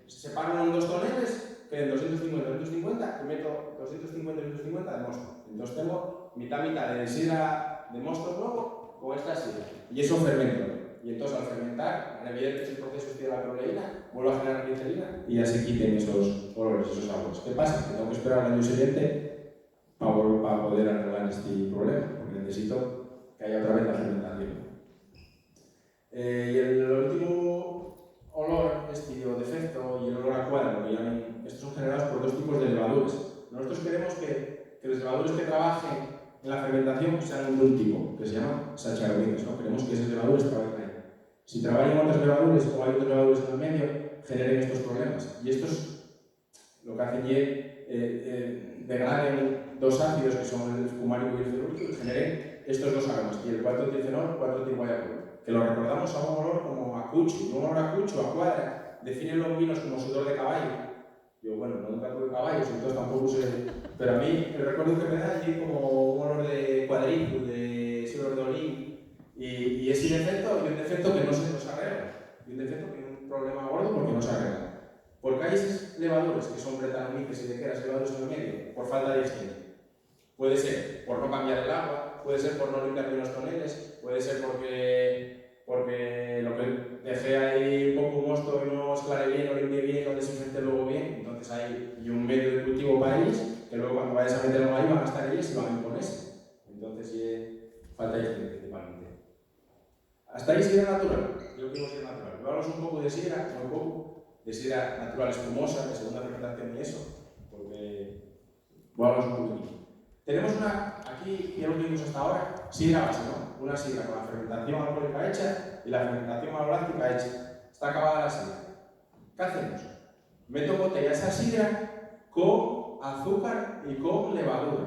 separo en 2 toneles, que en 250, y meto 250 de mosto. Entonces tengo mitad de sidra de mosto nuevo con esta sidra. Y eso fermento. Y entonces al fermentar, revierte ese proceso de la proteína, vuelvo a generar glicerina y ya se quiten esos olores, esos sabores. ¿Qué pasa? Que tengo que esperar al año siguiente para poder arreglar este problema, porque necesito que haya otra vez la fermentación. Y el último olor, o defecto, y el olor a cuadro, que llaman, estos son generados por 2 tipos de levaduras. Nosotros queremos que los levadures que trabajen en la fermentación sean de un tipo, que se llama Saccharomyces, ¿no? Queremos que esas levaduras trabajen ahí. Si trabajan otras levaduras o hay otras levaduras en el medio, generen estos problemas. Y estos lo que hacen es degraden 2 ácidos, que son el fumárico y el ferúrico, y generen estos 2 aromas, y el 4-etilfenol, 4-etilguayacol, que lo recordamos a un olor como a cucho, y un olor a cucho, a cuadra, definen los vinos como sudor de caballo. Yo, bueno, nunca tuve caballos, entonces tampoco sé, pero a mí el recuerdo que me da es como un olor de cuadrito, de sudor de olín, y ese defecto, y un defecto que no se arregla, y un defecto que es un problema gordo porque no se arregla. Porque hay esas levaduras que son bretanomices y lequeras, levaduras en el medio, por falta de higiene. Puede ser por no cambiar el agua, puede ser por no limpiar bien los toneles, puede ser porque lo que dejé ahí un poco mosto y no esclaré bien, no limpié bien, no desinfecté luego bien. Entonces hay un medio de cultivo para ellos, que luego cuando vayas a meterlo ahí van a estar ellos y van a imponerse. Entonces falta higiene principalmente. Hasta ahí sidra natural. Yo digo sidra natural. Luego hablamos un poco de sidra, muy poco, de sidra natural espumosa, de segunda fermentación y eso, porque voy a hablar un poquito. Tenemos aquí, ya lo que vimos hasta ahora, sidra base, ¿no? Una sidra con la fermentación alcohólica hecha y la fermentación maloláctica hecha. Está acabada la sidra. ¿Qué hacemos? Meto botella esa sidra con azúcar y con levadura.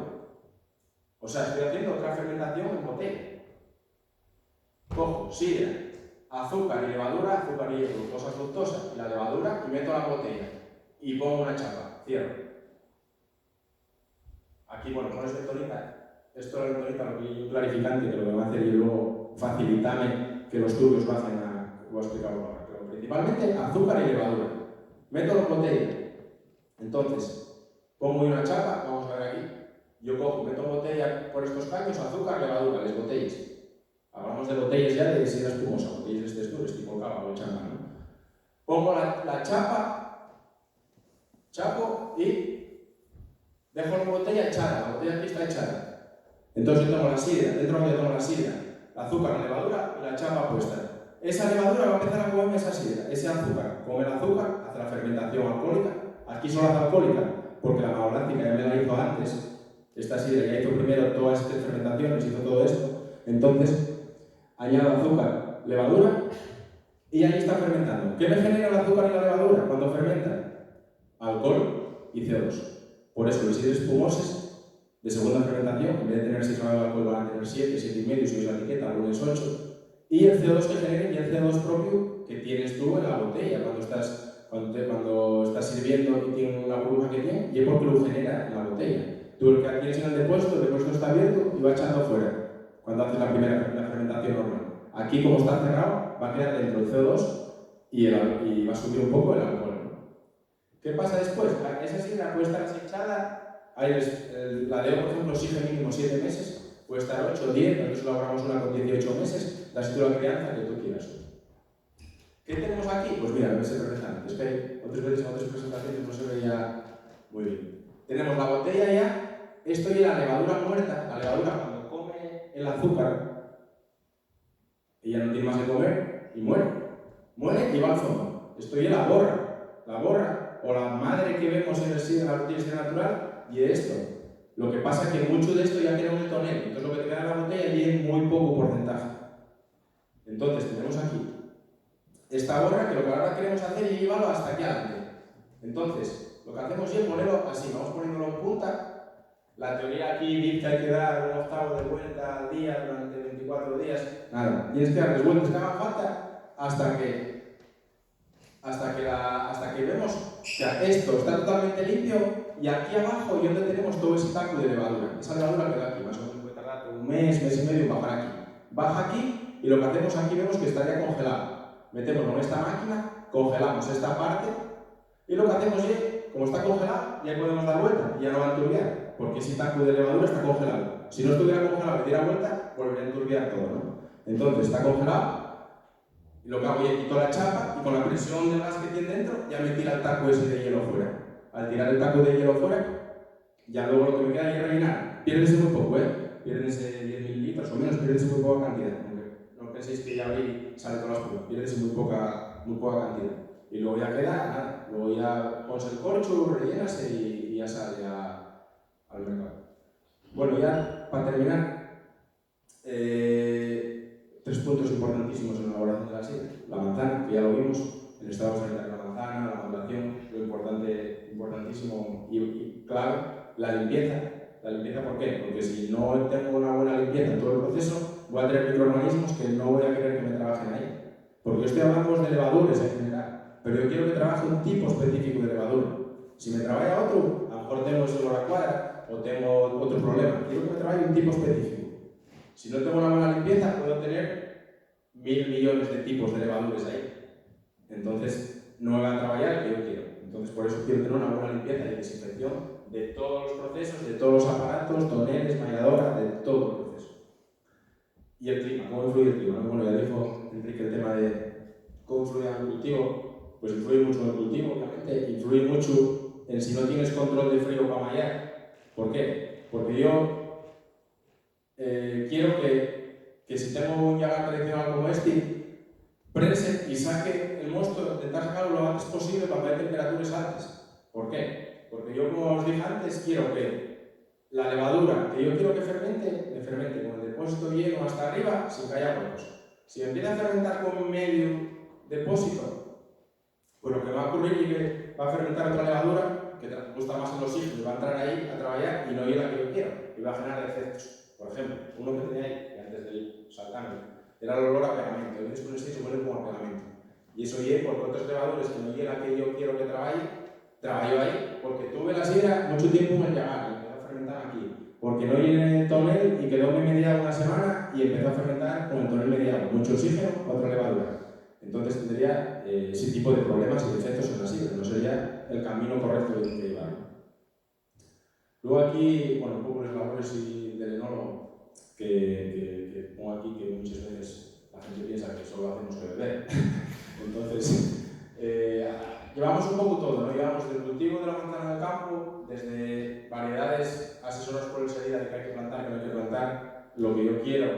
O sea, estoy haciendo otra fermentación en botella. Cojo sidra, azúcar y levadura, azúcar y fructosa, y la levadura, y meto la botella. Y pongo una chapa, cierro. Aquí, bueno, pones bentonita. Esto es la bentonita, lo que yo clarificante, que lo que va a hacer y luego facilitarme que los turbios bajen a, lo voy a explicar ahora. Pero principalmente azúcar y levadura. Meto la botella. Entonces, pongo una chapa, vamos a ver aquí. Yo cojo, meto botella por estos caños, azúcar, levadura, las botellas. Hablamos de botellas ya de sidra espumosa, botellas de texturas, tipo cava o chamba, ¿no? Pongo la chapa, chapo y dejo la botella echada, la botella aquí está echada. Entonces yo tomo la sidra, dentro de tomo la sidra, el azúcar, la levadura y la chapa puesta. Esa levadura va a empezar a comerme esa sidra, ese azúcar. Come el azúcar, hace la fermentación alcohólica. Aquí solo hace alcohólica, porque la maloláctica ya me la hizo antes. Esta sidra ya hizo primero todas estas fermentaciones, hizo todo esto. Entonces, añado azúcar, levadura y ahí está fermentando. ¿Qué me genera el azúcar y la levadura cuando fermentan? Alcohol y CO2. Por eso los sidres espumosos de segunda fermentación, en vez de tener 6 grados de alcohol, van a tener 7, 7,5, si veis la etiqueta, algunos 8. Y el CO2 que generen y el CO2 propio que tienes tú en la botella cuando estás sirviendo y tiene una burbuja que tiene, y es porque lo genera en la botella. Tú el que tienes en el depósito está abierto y va echando fuera cuando haces la fermentación normal. Aquí, como está cerrado, va a quedar dentro el CO2 y va a subir un poco el alcohol, ¿no? ¿Qué pasa después? Esa sidra puede estar asechada, la de, por ejemplo, exige mínimo 7 meses, puede estar 8 o 10, nosotros elaboramos una con 18 meses, la sidra de crianza que tú quieras. ¿Qué tenemos aquí? Pues mira, se presenta. Es que hay otras veces en otras presentaciones no se veía muy bien. Tenemos la botella ya, esto y la levadura muerta. La levadura cuando come el azúcar, ella no tiene más que comer y muere. Muere y va al fondo. Esto y la borra, o la madre que vemos en el sidra natural, y esto. Lo que pasa es que mucho de esto ya queda en el tonel, entonces lo que te queda en la botella tiene muy poco porcentaje. Entonces tenemos aquí esta borra que lo que ahora queremos hacer es llevarlo hasta aquí adelante. Entonces, lo que hacemos es ponerlo así, vamos poniéndolo en punta. La teoría aquí dice que hay que dar 1/8 de vuelta al día durante 24 días. Nada, tienes que darles vueltas que hagan falta hasta que vemos que esto está totalmente limpio y aquí abajo y donde tenemos todo ese taco de levadura. Esa levadura que da aquí, más o menos puede tardar un mes, mes y medio en bajar aquí. Baja aquí y lo que hacemos aquí vemos que estaría congelado. Metemos en esta máquina, congelamos esta parte y lo que hacemos es, como está congelado, ya podemos dar vuelta y ya no va a enturbiar, porque ese taco de levadura está congelado. Si no estuviera congelado y diera vuelta, volvería a enturbiar todo, ¿no? Entonces está congelado y lo que hago es quito la chapa y con la presión del gas que tiene dentro ya me tira el taco ese de hielo fuera. Al tirar el taco de hielo fuera, ya luego lo que me queda es rellenar. Piérdese muy poco, piérdese 10.000 litros o menos, piérdese muy poca cantidad. No penséis que ya abrí y sale toda la espuma, piérdese muy poca cantidad. Y luego ya queda nada, luego ya pones el corcho, rellenas y ya sale al mercado. Bueno, ya para terminar, 3 puntos importantísimos en la elaboración de la sidra. La manzana, que ya lo vimos, el estado sanitario de la manzana, la maduración, lo importantísimo y clave, la limpieza. La limpieza, ¿por qué? Porque si no tengo una buena limpieza en todo el proceso, voy a tener microorganismos que no voy a querer que me trabajen ahí. Porque yo estoy hablando de levadures en general, pero yo quiero que trabaje un tipo específico de levadura. Si me trabaja otro, a lo mejor tengo el olor a cuadra o tengo otro problema. Quiero que me trabaje un tipo específico. Si no tengo una buena limpieza, puedo tener 1.000 millones de tipos de levadures ahí. Entonces, no me van a trabajar el que yo quiero. Entonces, por eso quiero tener una buena limpieza y desinfección de todos los procesos, de todos los aparatos, toneles, malladoras, de todo el proceso. Y el clima, ¿cómo influye el clima? Bueno, ya dijo Enrique el tema de cómo influye en el cultivo. Pues influye mucho en el cultivo, obviamente. Influye mucho en si no tienes control de frío para mallar. ¿Por qué? Porque yo quiero que si tengo un llagar tradicional como este, prense y saque el mosto, intentar sacarlo lo antes posible para que haya temperaturas altas. ¿Por qué? Porque yo, como os dije antes, quiero que la levadura que yo quiero que fermente, me fermente con el depósito lleno hasta arriba sin que haya huecos. Si empieza a fermentar con medio depósito, pues lo que va a ocurrir es que va a fermentar otra levadura que gusta más en los hijos y va a entrar ahí a trabajar y no es la que yo quiero y va a generar defectos. Por ejemplo, uno que tenía ahí, antes del saltame, era el olor a pegamento. El disco se huele como a pegamento. Y eso es porque otros levadores que no es la que yo quiero que trabajo ahí, porque tuve la sidra mucho tiempo en el llagar, y empezó a fermentar aquí. Porque no llené el tonel y quedó muy mediado una semana y empezó a fermentar con el tonel mediado. Mucho oxígeno, otra levadura. Entonces tendría ese tipo de problemas y defectos en la sidra. No sería el camino correcto de llevarlo. Luego aquí, bueno, un poco los labores del enólogo que pongo aquí, que muchas veces la gente piensa que solo hacemos que beber. Entonces, llevamos un poco todo, ¿no? Llevamos desde el cultivo de la manzana del campo, desde variedades asesoradas por el SEDIA de que hay que plantar, que no hay que plantar, lo que yo quiero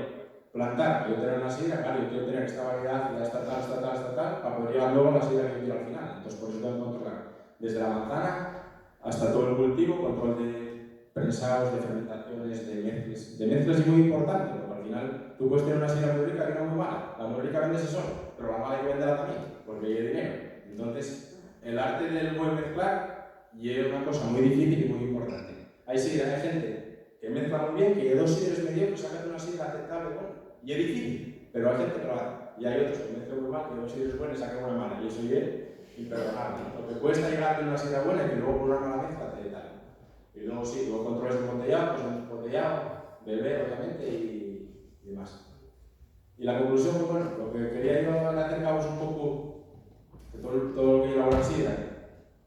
plantar, para yo tener una sidra, claro, yo quiero tener esta variedad, esta tal, para poder llevar luego la sidra que yo quiero al final. Entonces, por eso tengo que controlar desde la manzana hasta todo el cultivo, control de prensados, de fermentaciones, de mezclas. De mezclas es muy importante, porque al final tú puedes tener una sidra muy rica y una muy mala. La muy rica vende ese solo, pero la mala hay que venderla también, porque hay dinero. Entonces, el arte del buen mezclar es una cosa muy difícil y muy importante. Hay gente que mezcla muy bien, que de dos sidres mediocres sacan una sidra aceptable, bueno, y es difícil, pero hay gente que lo hace. Y hay otros que mezclan muy mal, que de dos sidres buenos sacan una mala, y eso es imperdonable. Lo que cuesta llegar a tener una sidra buena y que luego por una mala mezcla te tal. Y luego sí, luego controles el embotellado, pues el embotellado, beber obviamente y demás. Y la conclusión, pues bueno, lo que quería yo acercaros un poco de todo lo que yo elaborar sidra.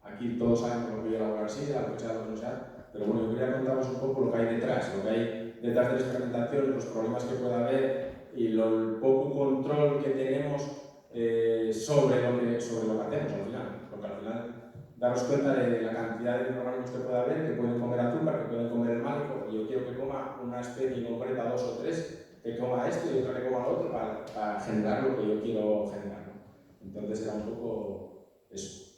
Aquí todos saben lo que yo elaborar sidra, lo que sea, lo que no sea, pero bueno, yo quería contaros un poco lo que hay detrás, lo que hay detrás de la experimentación, los problemas que pueda haber y el poco control que tenemos sobre lo que hacemos al final. Porque al final daros cuenta de la cantidad de microorganismos que puede haber, que pueden comer azúcar, que pueden comer el málico, y yo quiero que coma una especie concreta, 2 o 3, que coma esto y otra que coma lo otro para generar lo que yo quiero generar, ¿no? Entonces era un poco eso.